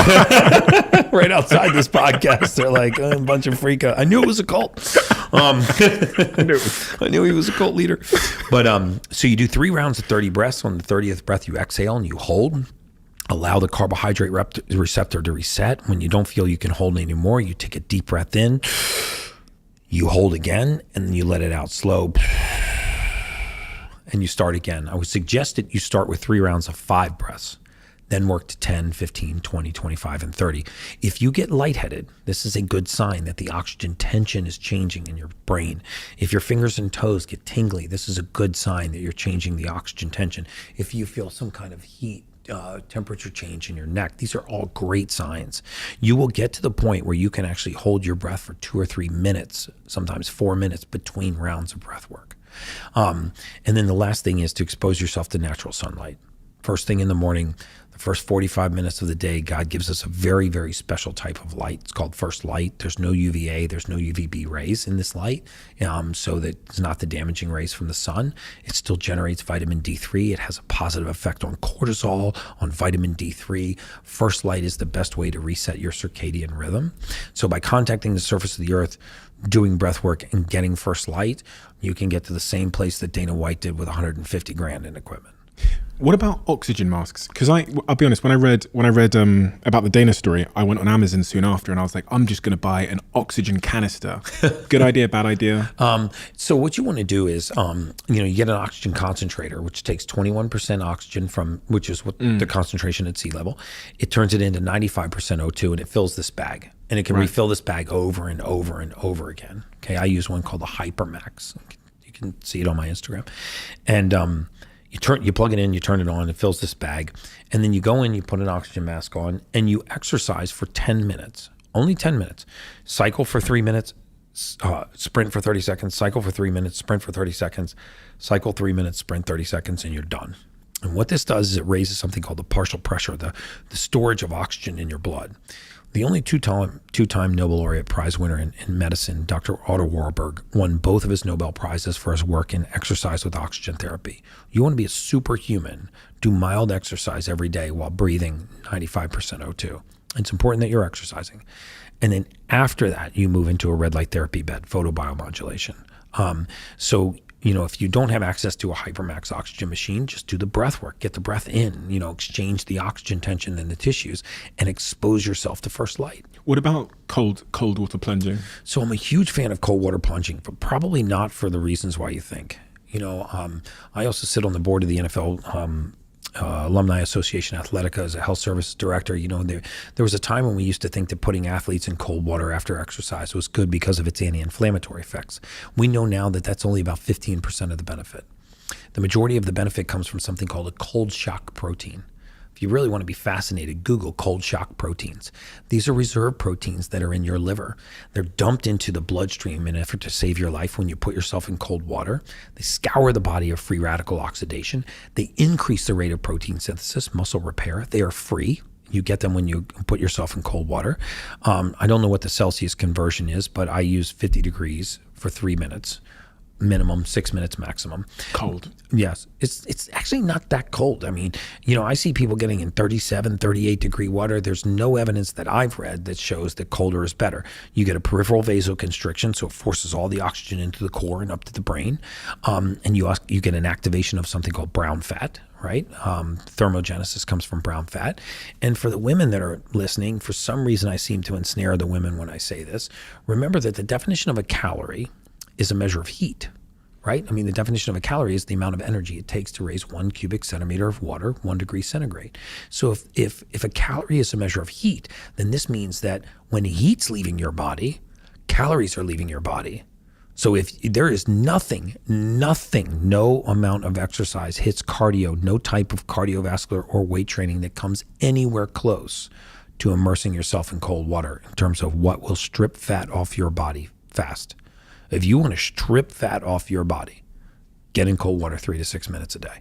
Right outside this podcast, they're like a bunch of freak out. I knew it was a cult. I knew he was a cult leader. But so you do 3 rounds of 30 breaths. On the 30th breath, you exhale and you hold. Allow the carbohydrate receptor to reset. When you don't feel you can hold anymore, you take a deep breath in. You hold again, and then you let it out slow. And you start again. I would suggest that you start with 3 rounds of 5 breaths. Then work to 10, 15, 20, 25, and 30. If you get lightheaded, this is a good sign that the oxygen tension is changing in your brain. If your fingers and toes get tingly, this is a good sign that you're changing the oxygen tension. If you feel some kind of heat, temperature change in your neck, these are all great signs. You will get to the point where you can actually hold your breath for 2 or 3 minutes, sometimes 4 minutes between rounds of breath work. And then the last thing is to expose yourself to natural sunlight. First thing in the morning, the first 45 minutes of the day, God gives us a very, very special type of light. It's called first light. There's no UVA, there's no UVB rays in this light, so that it's not the damaging rays from the sun. It still generates vitamin D3. It has a positive effect on cortisol, on vitamin D3. First light is the best way to reset your circadian rhythm. So by contacting the surface of the earth, doing breath work, and getting first light, you can get to the same place that Dana White did with 150 grand in equipment. What about oxygen masks? Because I'll be honest, when I read about the Dana story, I went on Amazon soon after, and I was like, I'm just going to buy an oxygen canister. Good idea, bad idea? So what you want to do is, you get an oxygen concentrator, which takes 21% oxygen which is what the concentration at sea level. It turns it into 95% O2, and it fills this bag. And it can refill this bag over and over and over again. Okay, I use one called the Hypermax. You can see it on my Instagram. And you plug it in, you turn it on, it fills this bag, and then you go in, you put an oxygen mask on, and you exercise for 10 minutes, only 10 minutes. Cycle for 3 minutes, sprint for 30 seconds, cycle for 3 minutes, sprint for 30 seconds, cycle 3 minutes, sprint 30 seconds, and you're done. And what this does is it raises something called the partial pressure, the storage of oxygen in your blood. The only two-time Nobel laureate prize winner in medicine, Dr. Otto Warburg, won both of his Nobel Prizes for his work in exercise with oxygen therapy. You want to be a superhuman, do mild exercise every day while breathing 95% O2. It's important that you're exercising. And then after that, you move into a red light therapy bed, photobiomodulation. So if you don't have access to a hypermax oxygen machine, just do the breath work, get the breath in, exchange the oxygen tension in the tissues and expose yourself to first light. What about cold water plunging? So I'm a huge fan of cold water plunging, but probably not for the reasons why you think. I also sit on the board of the NFL Alumni Association Athletica as a health services director. There was a time when we used to think that putting athletes in cold water after exercise was good because of its anti-inflammatory effects. We know now that that's only about 15% of the benefit. The majority of the benefit comes from something called a cold shock protein. If you really want to be fascinated, Google cold shock proteins. These are reserve proteins that are in your liver. They're dumped into the bloodstream in an effort to save your life when you put yourself in cold water. They scour the body of free radical oxidation. They increase the rate of protein synthesis, muscle repair. They are free. You get them when you put yourself in cold water. I don't know what the Celsius conversion is, but I use 50 degrees for 3 minutes. Minimum, 6 minutes maximum. Cold. Yes. It's actually not that cold. I mean, I see people getting in 37, 38 degree water. There's no evidence that I've read that shows that colder is better. You get a peripheral vasoconstriction, so it forces all the oxygen into the core and up to the brain. And you get an activation of something called brown fat, right? Thermogenesis comes from brown fat. And for the women that are listening, for some reason I seem to ensnare the women when I say this. Remember that the definition of a calorie is a measure of heat, right? I mean, the definition of a calorie is the amount of energy it takes to raise 1 cubic centimeter of water, 1 degree centigrade. So if a calorie is a measure of heat, then this means that when heat's leaving your body, calories are leaving your body. So if there is nothing, no amount of exercise hits cardio, no type of cardiovascular or weight training that comes anywhere close to immersing yourself in cold water in terms of what will strip fat off your body fast. If you want to strip fat off your body, get in cold water 3 to 6 minutes a day.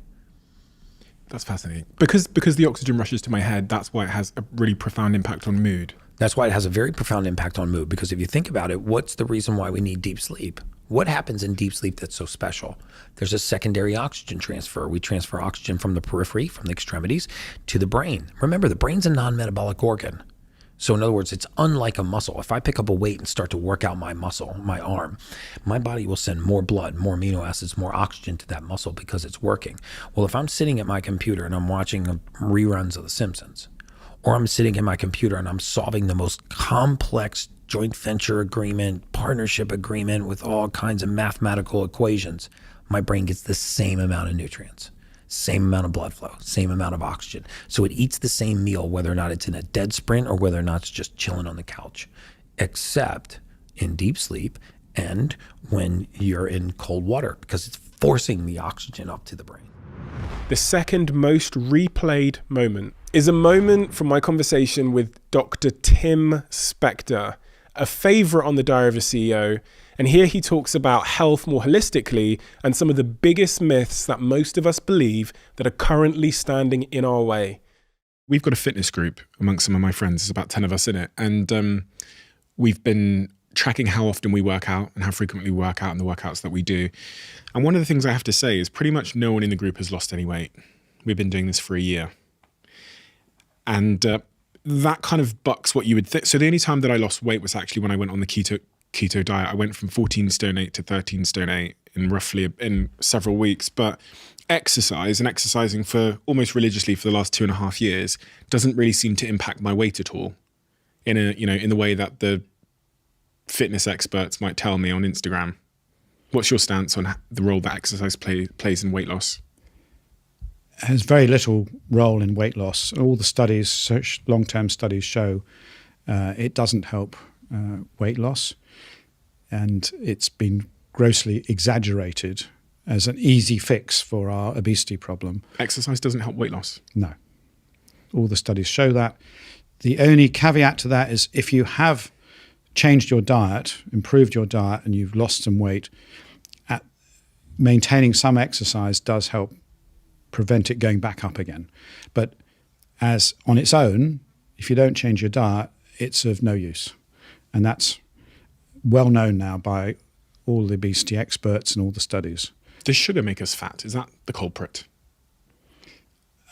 That's fascinating. Because the oxygen rushes to my head, that's why it has a really profound impact on mood. That's why it has a very profound impact on mood. Because if you think about it, what's the reason why we need deep sleep? What happens in deep sleep that's so special? There's a secondary oxygen transfer. We transfer oxygen from the periphery, from the extremities, to the brain. Remember, the brain's a non-metabolic organ. So in other words, it's unlike a muscle. If I pick up a weight and start to work out my muscle, my arm, my body will send more blood, more amino acids, more oxygen to that muscle because it's working. Well, if I'm sitting at my computer and I'm watching reruns of The Simpsons, or I'm sitting at my computer and I'm solving the most complex joint venture agreement, partnership agreement with all kinds of mathematical equations, my brain gets the same amount of nutrients. Same amount of blood flow, same amount of oxygen. So it eats the same meal, whether or not it's in a dead sprint or whether or not it's just chilling on the couch, except in deep sleep and when you're in cold water, because it's forcing the oxygen up to the brain. The second most replayed moment is a moment from my conversation with Dr. Tim Spector, a favorite on the Diary of a CEO. And here he talks about health more holistically and some of the biggest myths that most of us believe that are currently standing in our way. We've got a fitness group amongst some of my friends. There's about 10 of us in it. And we've been tracking how often we work out and how frequently we work out and the workouts that we do. And one of the things I have to say is pretty much no one in the group has lost any weight. We've been doing this for a year. And that kind of bucks what you would think. So the only time that I lost weight was actually when I went on the keto diet. I went from 14 stone 8 to 13 stone 8 in several weeks. But exercising for almost religiously for the last 2.5 years doesn't really seem to impact my weight at all in the way that the fitness experts might tell me on Instagram. What's your stance on the role that exercise plays in weight loss? Has very little role in weight loss. All the studies, long-term studies, show it doesn't help weight loss, and it's been grossly exaggerated as an easy fix for our obesity problem. Exercise doesn't help weight loss? No. All the studies show that. The only caveat to that is if you have changed your diet, improved your diet, and you've lost some weight, maintaining some exercise does help prevent it going back up again. But as on its own, if you don't change your diet, it's of no use. And that's well known now by all the obesity experts and all the studies. Does sugar make us fat? Is that the culprit?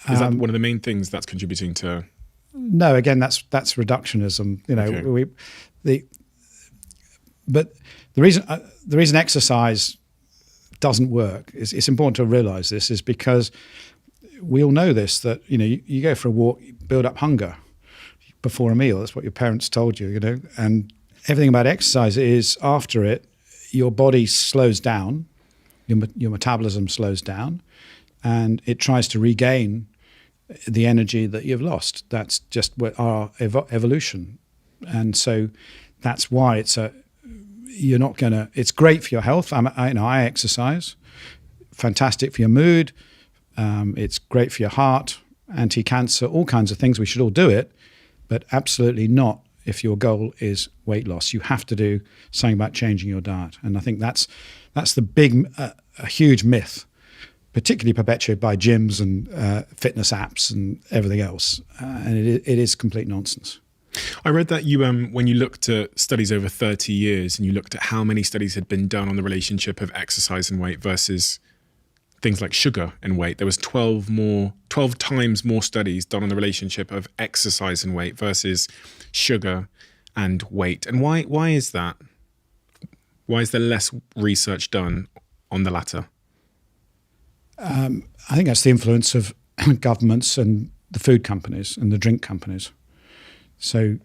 Is that one of the main things that's contributing to? No, again, that's reductionism. Okay. But the reason exercise doesn't work, it's important to realize this, is because we all know this, that, you go for a walk, you build up hunger before a meal. That's what your parents told you, and everything about exercise is after it, your body slows down, your metabolism slows down, and it tries to regain the energy that you've lost. That's just what our evolution. And so that's why it's great for your health. I exercise, fantastic for your mood. It's great for your heart, anti-cancer, all kinds of things. We should all do it, but absolutely not if your goal is weight loss. You have to do something about changing your diet. And I think that's the big, a huge myth, particularly perpetuated by gyms and fitness apps and everything else. And it is complete nonsense. I read that you, when you looked at studies over 30 years and you looked at how many studies had been done on the relationship of exercise and weight versus things like sugar and weight, there was 12 times more studies done on the relationship of exercise and weight versus sugar and weight. And why is that? Why is there less research done on the latter? I think that's the influence of governments and the food companies and the drink companies. So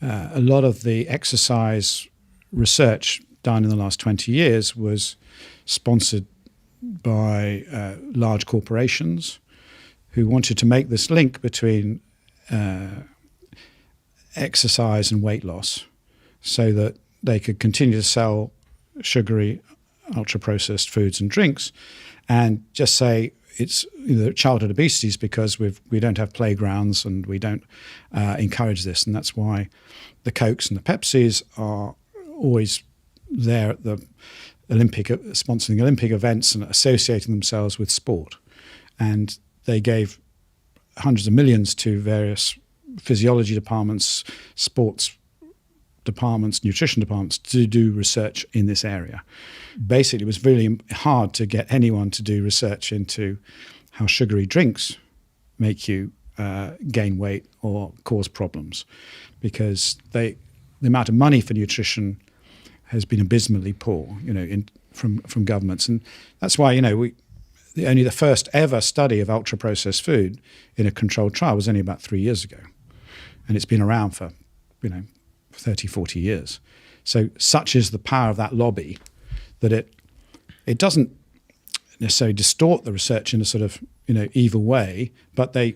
a lot of the exercise research done in the last 20 years was sponsored by large corporations who wanted to make this link between exercise and weight loss so that they could continue to sell sugary, ultra-processed foods and drinks and just say it's childhood obesity is because we don't have playgrounds and we don't encourage this. And that's why the Cokes and the Pepsis are always there at the sponsoring Olympic events and associating themselves with sport. And they gave hundreds of millions to various physiology departments, sports departments, nutrition departments to do research in this area. Basically, it was really hard to get anyone to do research into how sugary drinks make you gain weight or cause problems, because the amount of money for nutrition has been abysmally poor, from governments. And that's why, only the first ever study of ultra-processed food in a controlled trial was only about 3 years ago. And it's been around for, 30, 40 years. So such is the power of that lobby that it doesn't necessarily distort the research in a sort of, evil way, but they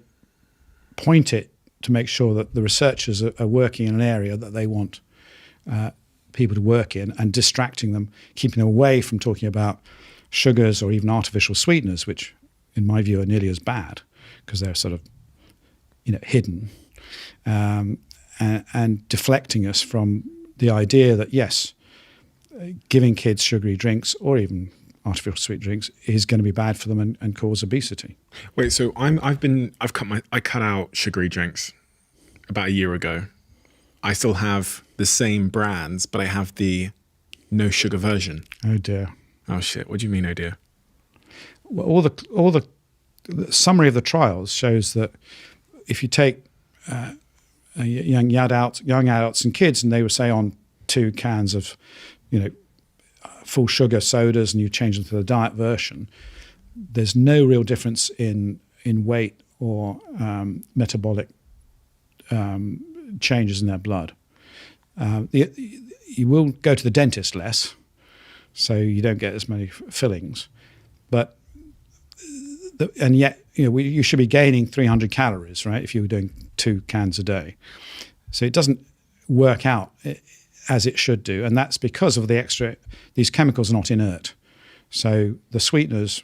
point it to make sure that the researchers are working in an area that they want people to work in, and distracting them, keeping them away from talking about sugars or even artificial sweeteners, which in my view are nearly as bad because they're sort of, hidden, and deflecting us from the idea that, yes, giving kids sugary drinks or even artificial sweet drinks is going to be bad for them and cause obesity. Wait, so I cut out sugary drinks about a year ago. I still have the same brands, but I have the no sugar version. Oh dear. Oh shit. What do you mean, oh dear? Well, all the summary of the trials shows that if you take young adults and kids, and they were, say, on 2 cans of, full sugar sodas, and you change them to the diet version, there's no real difference in weight or metabolic changes in their blood. You will go to the dentist less, so you don't get as many fillings, but and yet you should be gaining 300 calories, right, if you were doing 2 cans a day. So it doesn't work out as it should do, and that's because of these chemicals are not inert. So the sweeteners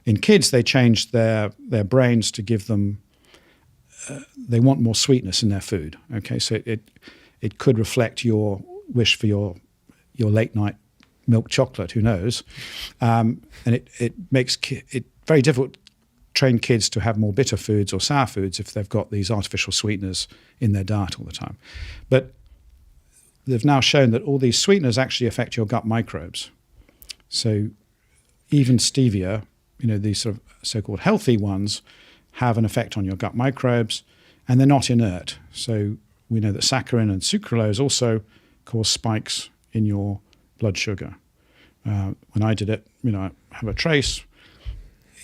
in kids, they change their brains to give them they want more sweetness in their food. Okay, so it could reflect your wish for your late night milk chocolate. Who knows? And it makes it very difficult to train kids to have more bitter foods or sour foods if they've got these artificial sweeteners in their diet all the time. But they've now shown that all these sweeteners actually affect your gut microbes. So even stevia, these sort of so-called healthy ones, have an effect on your gut microbes, and they're not inert. So we know that saccharin and sucralose also cause spikes in your blood sugar. When I did it, I have a trace.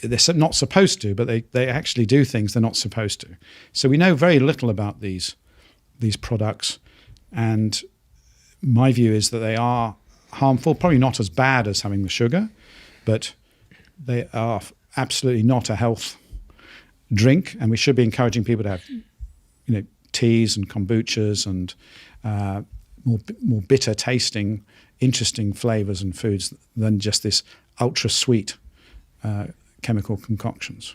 They're not supposed to, but they actually do things they're not supposed to. So we know very little about these products, and my view is that they are harmful, probably not as bad as having the sugar, but they are absolutely not a health drink, and we should be encouraging people to have, teas and kombuchas and more bitter tasting, interesting flavors and foods than just this ultra sweet chemical concoctions.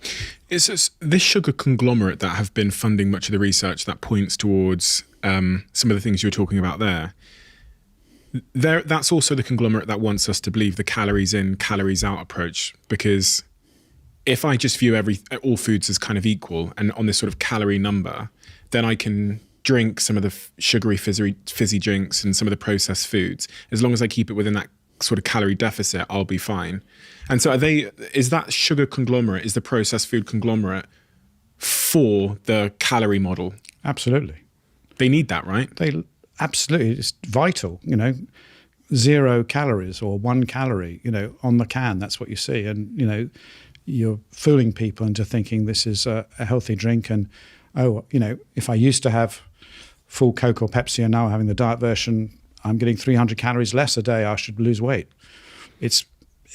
It's this sugar conglomerate that have been funding much of the research that points towards some of the things you're talking about there. That's also the conglomerate that wants us to believe the calories in, calories out approach, because if I just view all foods as kind of equal and on this sort of calorie number, then I can drink some of the sugary fizzy drinks and some of the processed foods. As long as I keep it within that sort of calorie deficit, I'll be fine. And so is that sugar conglomerate, is the processed food conglomerate for the calorie model? Absolutely. They need that, right? Absolutely, it's vital, 0 calories or 1 calorie, on the can, that's what you see. And, you're fooling people into thinking this is a healthy drink. And, if I used to have full Coke or Pepsi and now I'm having the diet version, I'm getting 300 calories less a day, I should lose weight. It's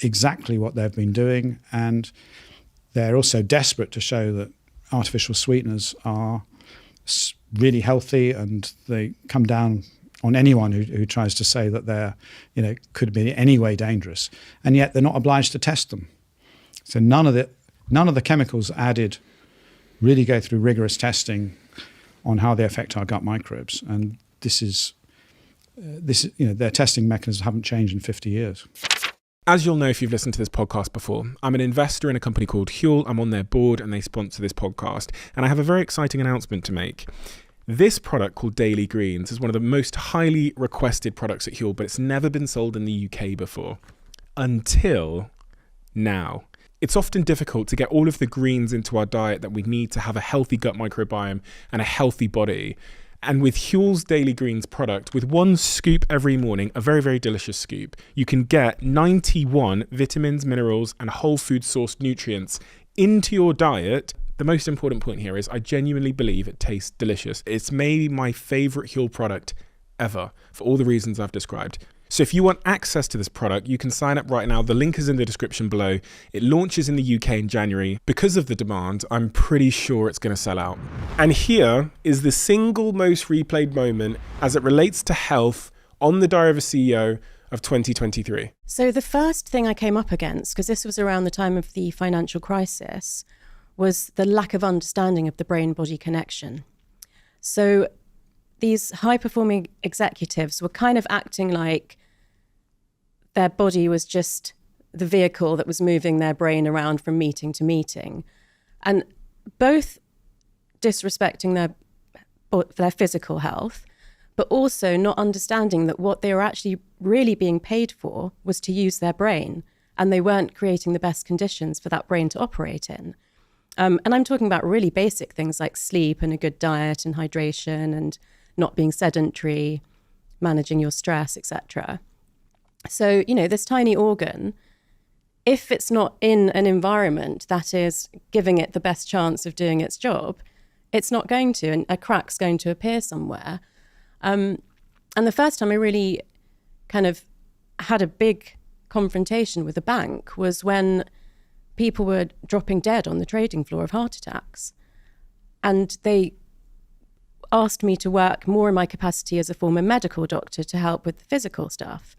exactly what they've been doing. And they're also desperate to show that artificial sweeteners are really healthy, and they come down on anyone who tries to say that they're, could be in any way dangerous, and yet they're not obliged to test them. So none of the chemicals added really go through rigorous testing on how they affect our gut microbes, and this is their testing mechanisms haven't changed in 50 years. As you'll know if you've listened to this podcast before, I'm an investor in a company called Huel. I'm on their board and they sponsor this podcast. And I have a very exciting announcement to make. This product called Daily Greens is one of the most highly requested products at Huel, but it's never been sold in the UK before. Until now. It's often difficult to get all of the greens into our diet that we need to have a healthy gut microbiome and a healthy body. And with Huel's Daily Greens product, with 1 scoop every morning, a very, very delicious scoop, you can get 91 vitamins, minerals, and whole food sourced nutrients into your diet. The most important point here is I genuinely believe it tastes delicious. It's maybe my favorite Huel product ever for all the reasons I've described. So if you want access to this product, you can sign up right now. The link is in the description below. It launches in the UK in January. Because of the demand, I'm pretty sure it's going to sell out. And here is the single most replayed moment as it relates to health on the Diary of a CEO of 2023. So the first thing I came up against, because this was around the time of the financial crisis, was the lack of understanding of the brain-body connection. So these high-performing executives were kind of acting like their body was just the vehicle that was moving their brain around from meeting to meeting, and both disrespecting their physical health, but also not understanding that what they were actually really being paid for was to use their brain, and they weren't creating the best conditions for that brain to operate in. And I'm talking about really basic things like sleep and a good diet and hydration and not being sedentary, managing your stress, etc. So, this tiny organ, if it's not in an environment that is giving it the best chance of doing its job, it's not going to, and a crack's going to appear somewhere. And the first time I really kind of had a big confrontation with a bank was when people were dropping dead on the trading floor of heart attacks. And they asked me to work more in my capacity as a former medical doctor to help with the physical stuff.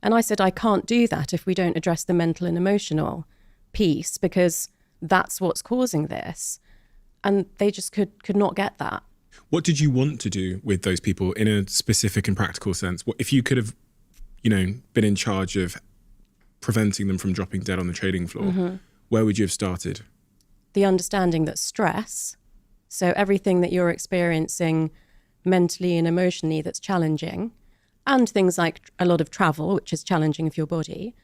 And I said, I can't do that if we don't address the mental and emotional piece, because that's what's causing this. And they just could not get that. What did you want to do with those people in a specific and practical sense? What if you could have, been in charge of preventing them from dropping dead on the trading floor, where would you have started? The understanding that stress, so everything that you're experiencing mentally and emotionally that's challenging, and things like a lot of travel, which is challenging for your body,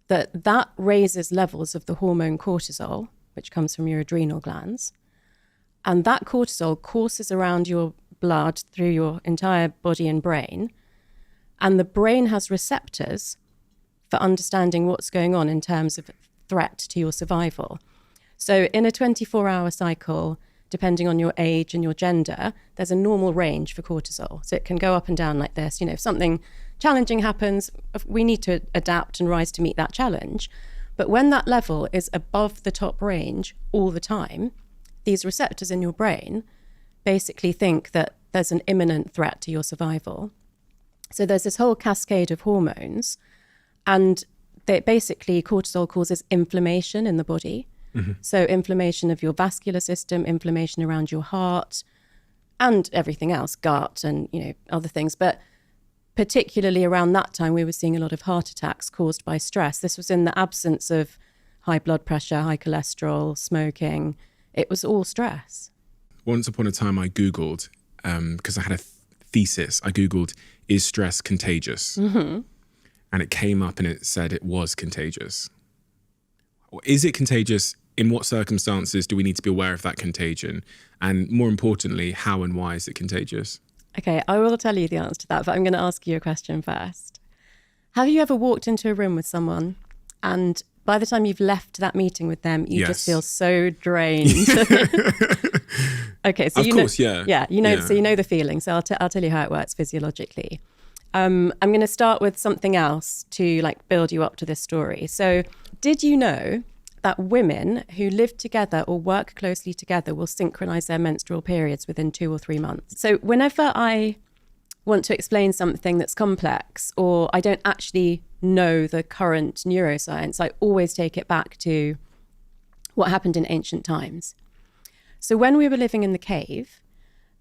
that raises levels of the hormone cortisol, which comes from your adrenal glands. And that cortisol courses around your blood through your entire body and brain. And the brain has receptors for understanding what's going on in terms of threat to your survival. So in a 24-hour cycle, depending on your age and your gender, there's a normal range for cortisol. So it can go up and down like this. If something challenging happens, we need to adapt and rise to meet that challenge. But when that level is above the top range all the time, these receptors in your brain basically think that there's an imminent threat to your survival. So there's this whole cascade of hormones, and basically cortisol causes inflammation in the body. So inflammation of your vascular system, inflammation around your heart, and everything else, gut and other things. But particularly around that time, we were seeing a lot of heart attacks caused by stress. This was in the absence of high blood pressure, high cholesterol, smoking. It was all stress. Once upon a time, I Googled, because I had a thesis, I Googled, is stress contagious? And it came up and it said it was contagious. Is it contagious? In what circumstances do we need to be aware of that contagion? And more importantly, how and why is it contagious? Okay, I will tell you the answer to that, but I'm going to ask you a question first. Have you ever walked into a room with someone and by the time you've left that meeting with them, you just feel so drained? Okay, so Yeah, so you know the feeling. So I'll tell you how it works physiologically. I'm going to start with something else to build you up to this story. So did you know that women who live together or work closely together will synchronize their menstrual periods within 2 or 3 months? So whenever I want to explain something that's complex or I don't actually know the current neuroscience, I always take it back to what happened in ancient times. So when we were living in the cave,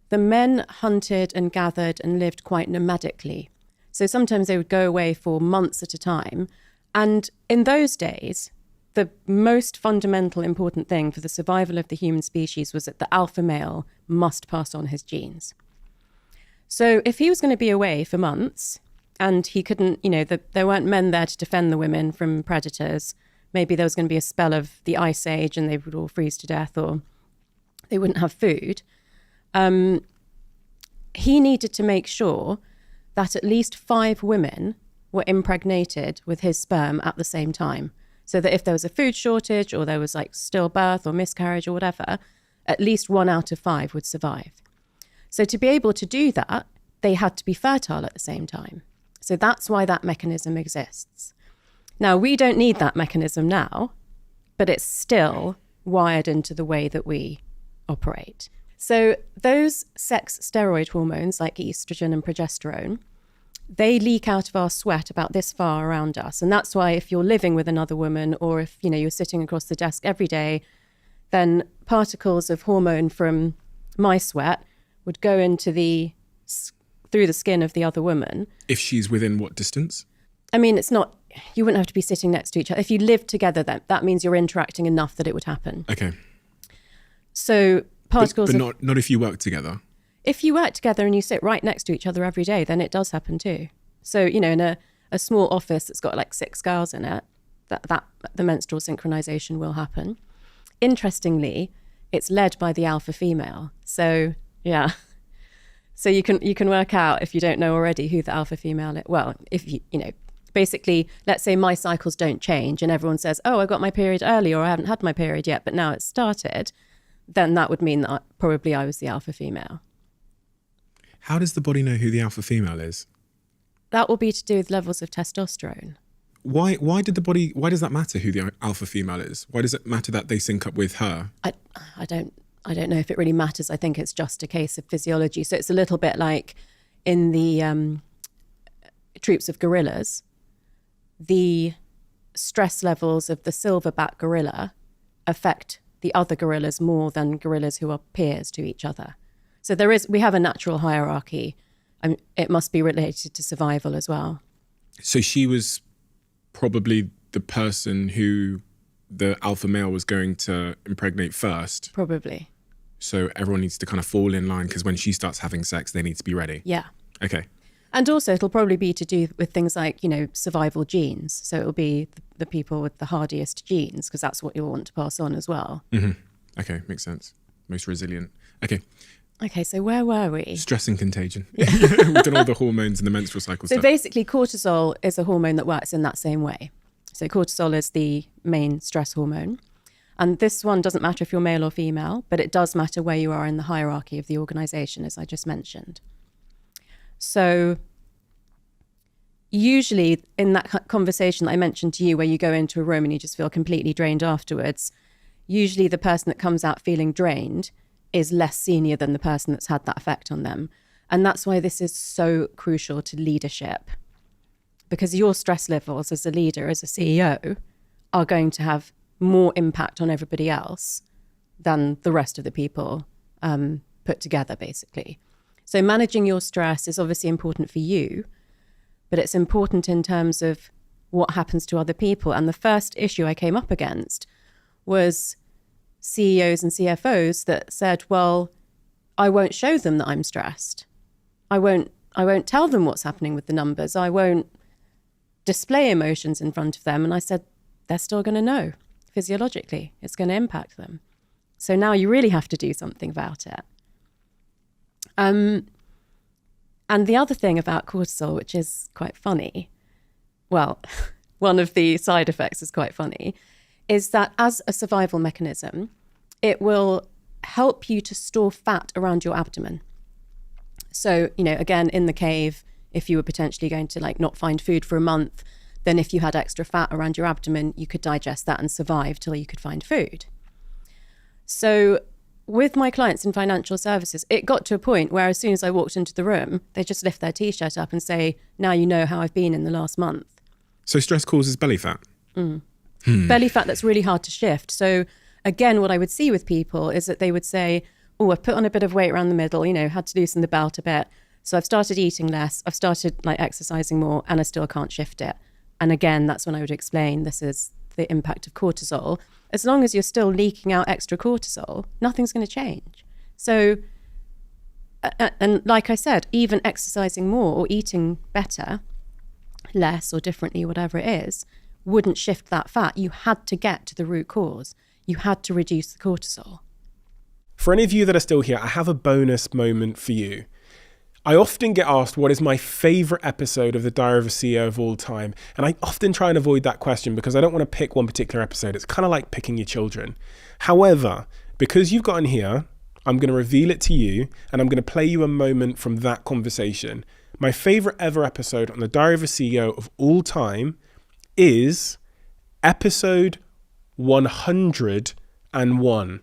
the men hunted and gathered and lived quite nomadically. So sometimes they would go away for months at a time. And in those days, the most fundamental important thing for the survival of the human species was that the alpha male must pass on his genes. So if he was going to be away for months and he couldn't, there weren't men there to defend the women from predators, maybe there was going to be a spell of the ice age and they would all freeze to death or they wouldn't have food. He needed to make sure that at least 5 women were impregnated with his sperm at the same time. So that if there was a food shortage or there was stillbirth or miscarriage or whatever, at least 1 out of 5 would survive. So to be able to do that, they had to be fertile at the same time. So that's why that mechanism exists. Now, we don't need that mechanism now, but it's still wired into the way that we operate. So those sex steroid hormones like estrogen and progesterone, they leak out of our sweat about this far around us. And that's why if you're living with another woman or if, you're sitting across the desk every day, then particles of hormone from my sweat would go through the skin of the other woman. If she's within what distance? I mean, it's not, you wouldn't have to be sitting next to each other. If you live together, that means you're interacting enough that it would happen. Okay. So particles but not if you work together. If you work together and you sit right next to each other every day, then it does happen too. So, in a small office that's got 6 girls in it, that the menstrual synchronization will happen. Interestingly, it's led by the alpha female. So, yeah. So you can work out, if you don't know already, who the alpha female is. Well, if basically, let's say my cycles don't change and everyone says, oh, I got my period early or I haven't had my period yet, but now it's started, then that would mean that probably I was the alpha female. How does the body know who the alpha female is? That will be to do with levels of testosterone. Why does that matter who the alpha female is? Why does it matter that they sync up with her? I don't know if it really matters. I think it's just a case of physiology. So it's a little bit like in the troops of gorillas, the stress levels of the silverback gorilla affect the other gorillas more than gorillas who are peers to each other. So we have a natural hierarchy. It must be related to survival as well. So she was probably the person who the alpha male was going to impregnate first. Probably. So everyone needs to kind of fall in line because when she starts having sex, they need to be ready. Yeah. Okay. And also it'll probably be to do with things like, survival genes. So it'll be the people with the hardiest genes because that's what you'll want to pass on as well. Mm-hmm. Okay, makes sense. Most resilient. Okay. Okay, so where were we? Stress and contagion. We've done all the hormones and the menstrual cycle So stuff. basically, cortisol is a hormone that works in that same way. So cortisol is the main stress hormone. And this one doesn't matter if you're male or female, but it does matter where you are in the hierarchy of the organization, as I just mentioned. So usually in that conversation that I mentioned to you, where you go into a room and you just feel completely drained afterwards, usually the person that comes out feeling drained is less senior than the person that's had that effect on them. And that's why this is so crucial to leadership, because your stress levels as a leader, as a CEO, are going to have more impact on everybody else than the rest of the people put together, basically. So managing your stress is obviously important for you, but it's important in terms of what happens to other people. And the first issue I came up against was CEOs and CFOs that said, well, I won't show them that I'm stressed. I won't tell them what's happening with the numbers. I won't display emotions in front of them. And I said, they're still going to know physiologically. It's going to impact them. So now you really have to do something about it. And the other thing about cortisol, which is quite funny, well, one of the side effects is quite funny, is that as a survival mechanism, it will help you to store fat around your abdomen. So, again, in the cave, if you were potentially going to not find food for a month, then if you had extra fat around your abdomen, you could digest that and survive till you could find food. So with my clients in financial services, it got to a point where as soon as I walked into the room, they just lift their T-shirt up and say, now you know how I've been in the last month. So stress causes belly fat? Belly fat that's really hard to shift. So again, what I would see with people is that they would say, oh, I've put on a bit of weight around the middle, had to loosen the belt a bit. So I've started eating less, I've started exercising more, and I still can't shift it. And again, that's when I would explain this is the impact of cortisol. As long as you're still leaking out extra cortisol, nothing's going to change. So, and like I said, even exercising more or eating better, less or differently, whatever it is, wouldn't shift that fat. You had to get to the root cause. You had to reduce the cortisol. For any of you that are still here, I have a bonus moment for you. I often get asked what is my favorite episode of the Diary of a CEO of all time. And I often try and avoid that question because I don't want to pick one particular episode. It's kind of like picking your children. However, because you've gotten here, I'm going to reveal it to you and I'm going to play you a moment from that conversation. My favorite ever episode on the Diary of a CEO of all time is episode 101.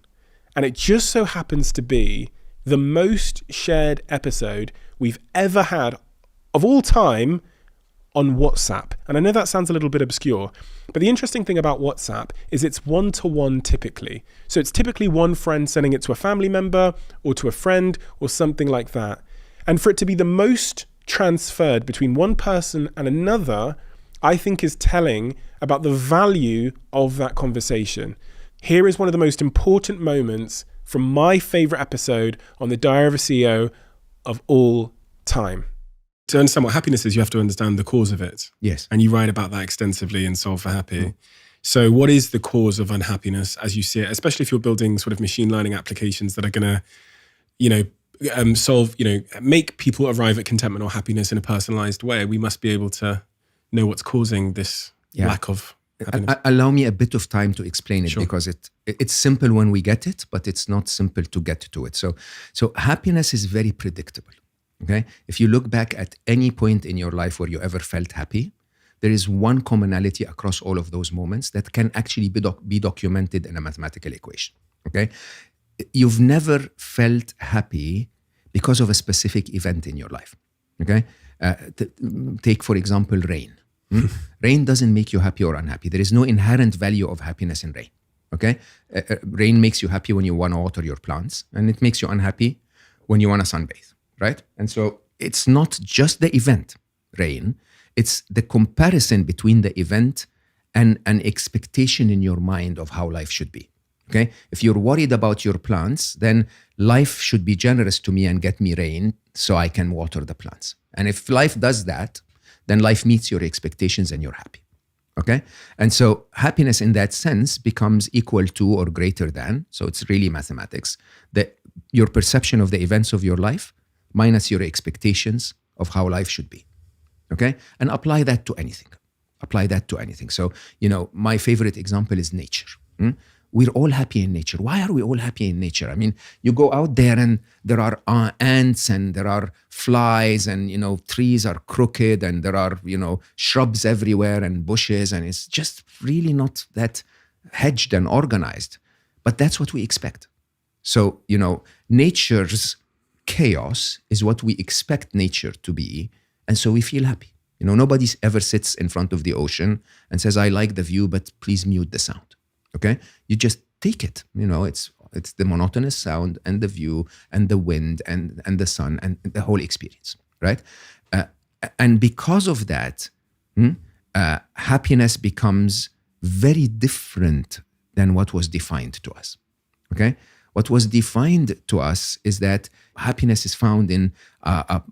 And it just so happens to be the most shared episode we've ever had of all time on WhatsApp. And I know that sounds a little bit obscure, but the interesting thing about WhatsApp is it's one-to-one typically. So it's typically one friend sending it to a family member or to a friend or something like that. And for it to be the most transferred between one person and another, I think is telling about the value of that conversation. Here is one of the most important moments from my favorite episode on the Diary of a CEO of all time. To understand what happiness is, you have to understand the cause of it. Yes. And you write about that extensively in Solve for Happy. So what is the cause of unhappiness as you see it, especially if you're building sort of machine learning applications that are going to, solve, make people arrive at contentment or happiness in a personalized way? We must be able to know what's causing this lack of happiness. Allow me a bit of time to explain it, Sure. because it's simple when we get it, but it's not simple to get to it. So happiness is very predictable. Okay, if you look back at any point in your life where you ever felt happy, there is one commonality across all of those moments that can actually be documented in a mathematical equation. Okay, you've never felt happy because of a specific event in your life. Okay, take for example rain. Rain doesn't make you happy or unhappy. There is no inherent value of happiness in rain. Okay, rain makes you happy when you want to water your plants, and it makes you unhappy when you want to sunbathe. Right? And so it's not just the event, rain, it's the comparison between the event and an expectation in your mind of how life should be. Okay? If you're worried about your plants, then life should be generous to me and get me rain so I can water the plants. And if life does that, then life meets your expectations and you're happy. Okay? And so happiness in that sense becomes equal to or greater than, so it's really mathematics, the your perception of the events of your life minus your expectations of how life should be. Okay? And apply that to anything. Apply that to anything. So, my favorite example is nature. We're all happy in nature. Why are we all happy in nature? I mean, you go out there and there are ants and there are flies and, trees are crooked and there are, shrubs everywhere and bushes, and it's just really not that hedged and organized. But that's what we expect. So, nature's chaos is what we expect nature to be. And so we feel happy. Nobody ever sits in front of the ocean and says, I like the view, but please mute the sound. Okay? You just take it. It's the monotonous sound and the view and the wind and the sun and the whole experience, right? And because of that, happiness becomes very different than what was defined to us, okay? What was defined to us is that happiness is found in a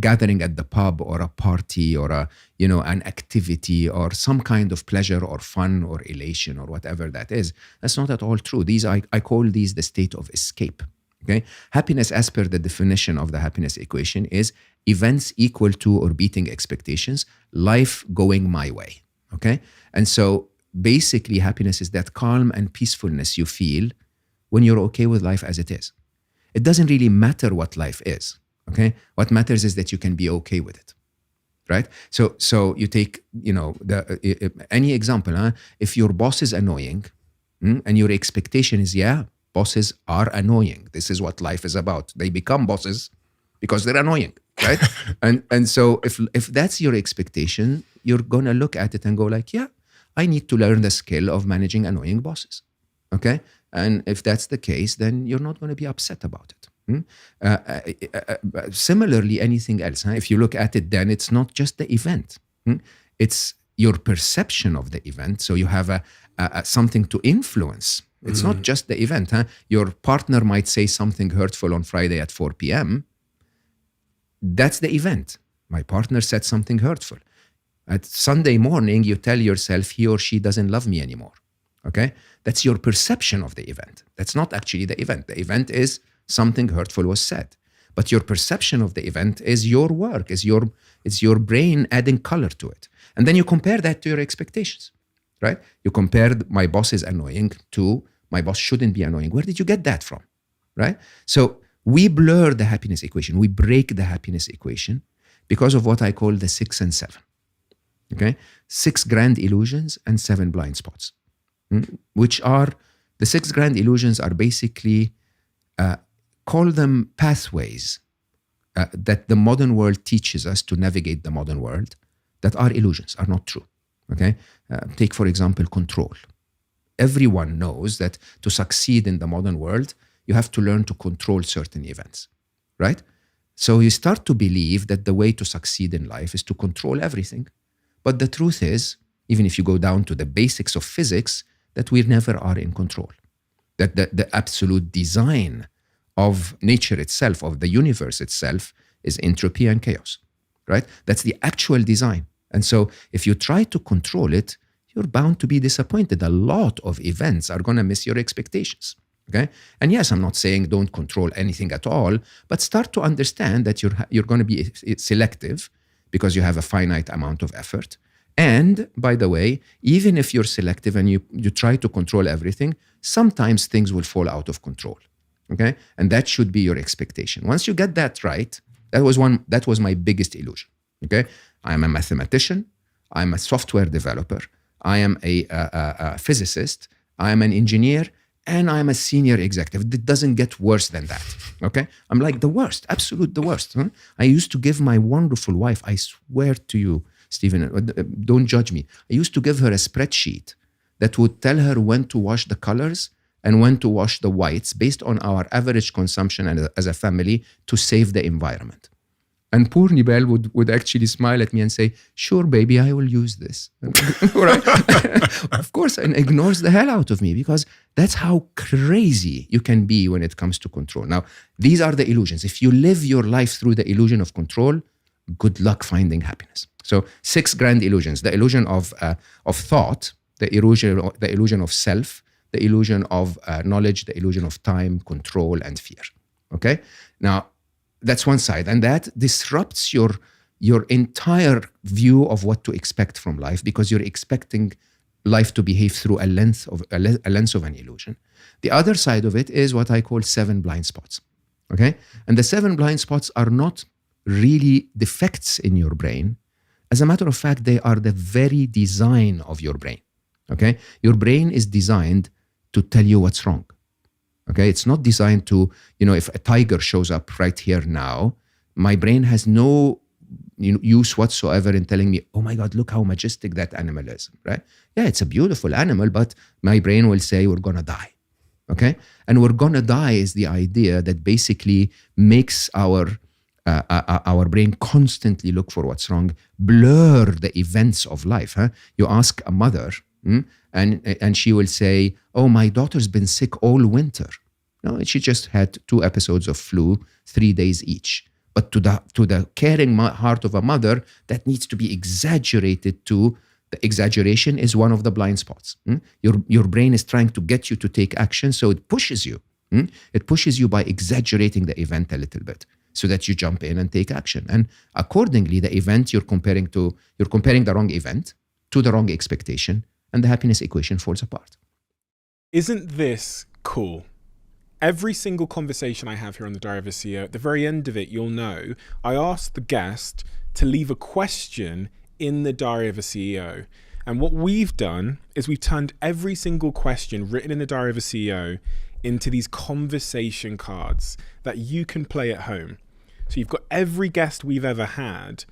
gathering at the pub or a party or an activity or some kind of pleasure or fun or elation or whatever that is. That's not at all true. I call these the state of escape. Okay, happiness, as per the definition of the happiness equation, is events equal to or beating expectations, life going my way. Okay, and so basically, happiness is that calm and peacefulness you feel when you're okay with life as it is. It doesn't really matter what life is, okay? What matters is that you can be okay with it, right? So you take, any example, if your boss is annoying and your expectation is, bosses are annoying. This is what life is about. They become bosses because they're annoying, right? and so if that's your expectation, you're gonna look at it and go like, I need to learn the skill of managing annoying bosses, okay? And if that's the case, then you're not going to be upset about it. Similarly, anything else, if you look at it, then it's not just the event. It's your perception of the event. So you have a something to influence. It's not just the event. Your partner might say something hurtful on Friday at 4 p.m. That's the event. My partner said something hurtful. At Sunday morning, you tell yourself he or she doesn't love me anymore. Okay? That's your perception of the event. That's not actually the event. The event is something hurtful was said. But your perception of the event is your work, is your brain adding color to it. And then you compare that to your expectations, right? You compare my boss is annoying to my boss shouldn't be annoying. Where did you get that from, right? So we blur the happiness equation. We break the happiness equation because of what I call the 6 and 7, okay? 6 grand illusions and 7 blind spots. Which are, the 6 grand illusions are basically, call them pathways that the modern world teaches us to navigate the modern world that are illusions, are not true, okay? Take, for example, control. Everyone knows that to succeed in the modern world, you have to learn to control certain events, right? So you start to believe that the way to succeed in life is to control everything. But the truth is, even if you go down to the basics of physics, that we never are in control. That the absolute design of nature itself, of the universe itself, is entropy and chaos, right? That's the actual design. And so if you try to control it, you're bound to be disappointed. A lot of events are going to miss your expectations, okay? And yes, I'm not saying don't control anything at all, but start to understand that you're going to be selective because you have a finite amount of effort. And by the way, even if you're selective and you try to control everything, sometimes things will fall out of control, okay? And that should be your expectation. Once you get that right, that was my biggest illusion, okay? I am a mathematician. I'm a software developer. I am a physicist. I am an engineer. And I'm a senior executive. It doesn't get worse than that, okay? I'm like the worst, absolute the worst. I used to give my wonderful wife, I swear to you, Stephen, don't judge me. I used to give her a spreadsheet that would tell her when to wash the colors and when to wash the whites based on our average consumption as a family to save the environment. And poor Nibel would actually smile at me and say, sure, baby, I will use this. Of course, and ignores the hell out of me because that's how crazy you can be when it comes to control. Now, these are the illusions. If you live your life through the illusion of control, good luck finding happiness. So 6 grand illusions: the illusion of thought, the illusion of self, the illusion of knowledge, the illusion of time, control, and fear. Okay? Now, that's one side. And that disrupts your entire view of what to expect from life, because you're expecting life to behave through a lens of an illusion. The other side of it is what I call 7 blind spots. Okay? And the 7 blind spots are not really defects in your brain. As a matter of fact, they are the very design of your brain. Okay? Your brain is designed to tell you what's wrong. Okay? It's not designed to, if a tiger shows up right here now, my brain has no use whatsoever in telling me, oh my God, look how majestic that animal is, right? Yeah, it's a beautiful animal, but my brain will say we're going to die. Okay? And we're going to die is the idea that basically makes our brain constantly look for what's wrong, blur the events of life. Huh? You ask a mother, and she will say, oh, my daughter's been sick all winter. No, she just had 2 episodes of flu, 3 days each. But to the caring heart of a mother, that needs to be exaggerated to. The exaggeration is one of the blind spots. Your brain is trying to get you to take action, so it pushes you. It pushes you by exaggerating the event a little bit, so that you jump in and take action. And accordingly, the event you're comparing the wrong event to the wrong expectation, and the happiness equation falls apart. Isn't this cool? Every single conversation I have here on the Diary of a CEO, at the very end of it, you'll know, I asked the guest to leave a question in the Diary of a CEO. And what we've done is we've turned every single question written in the Diary of a CEO into these conversation cards that you can play at home. So you've got every guest we've ever had,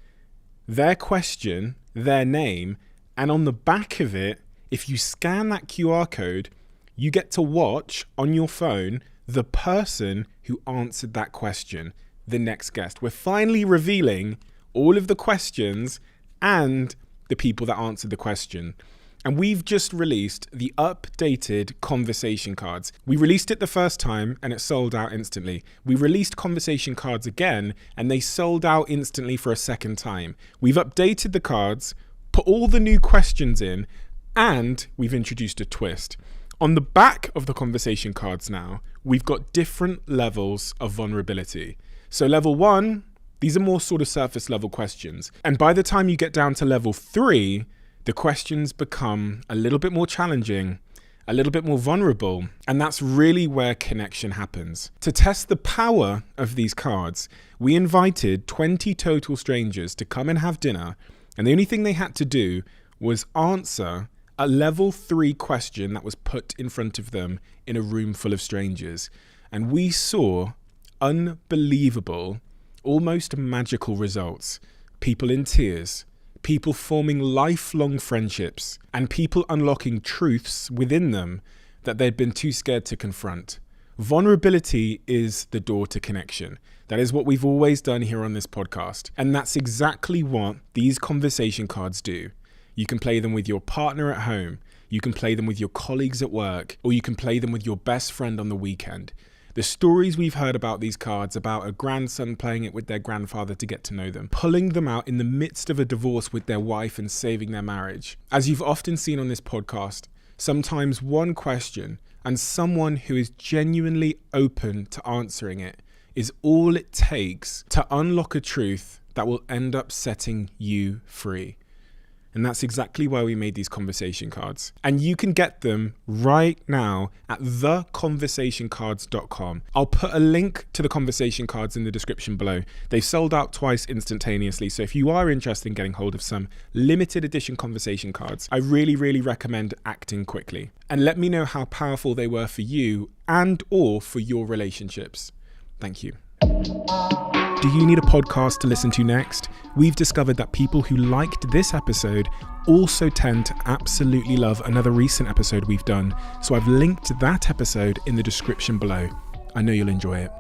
their question, their name, and on the back of it, if you scan that QR code, you get to watch on your phone the person who answered that question, the next guest. We're finally revealing all of the questions and the people that answered the question. And we've just released the updated conversation cards. We released it the first time and it sold out instantly. We released conversation cards again and they sold out instantly for a second time. We've updated the cards, put all the new questions in, and we've introduced a twist. On the back of the conversation cards now, we've got different levels of vulnerability. So level 1, these are more sort of surface level questions. And by the time you get down to level 3, the questions become a little bit more challenging, a little bit more vulnerable. And that's really where connection happens. To test the power of these cards, we invited 20 total strangers to come and have dinner. And the only thing they had to do was answer a level 3 question that was put in front of them in a room full of strangers. And we saw unbelievable, almost magical results. People in tears, people forming lifelong friendships, and people unlocking truths within them that they'd been too scared to confront. Vulnerability is the door to connection. That is what we've always done here on this podcast. And that's exactly what these conversation cards do. You can play them with your partner at home, you can play them with your colleagues at work, or you can play them with your best friend on the weekend. The stories we've heard about these cards, about a grandson playing it with their grandfather to get to know them, pulling them out in the midst of a divorce with their wife and saving their marriage. As you've often seen on this podcast, sometimes one question and someone who is genuinely open to answering it is all it takes to unlock a truth that will end up setting you free. And that's exactly why we made these conversation cards. And you can get them right now at theconversationcards.com. I'll put a link to the conversation cards in the description below. They've sold out twice instantaneously. So if you are interested in getting hold of some limited edition conversation cards, I really, really recommend acting quickly. And let me know how powerful they were for you and or for your relationships. Thank you. Do you need a podcast to listen to next? We've discovered that people who liked this episode also tend to absolutely love another recent episode we've done. So I've linked that episode in the description below. I know you'll enjoy it.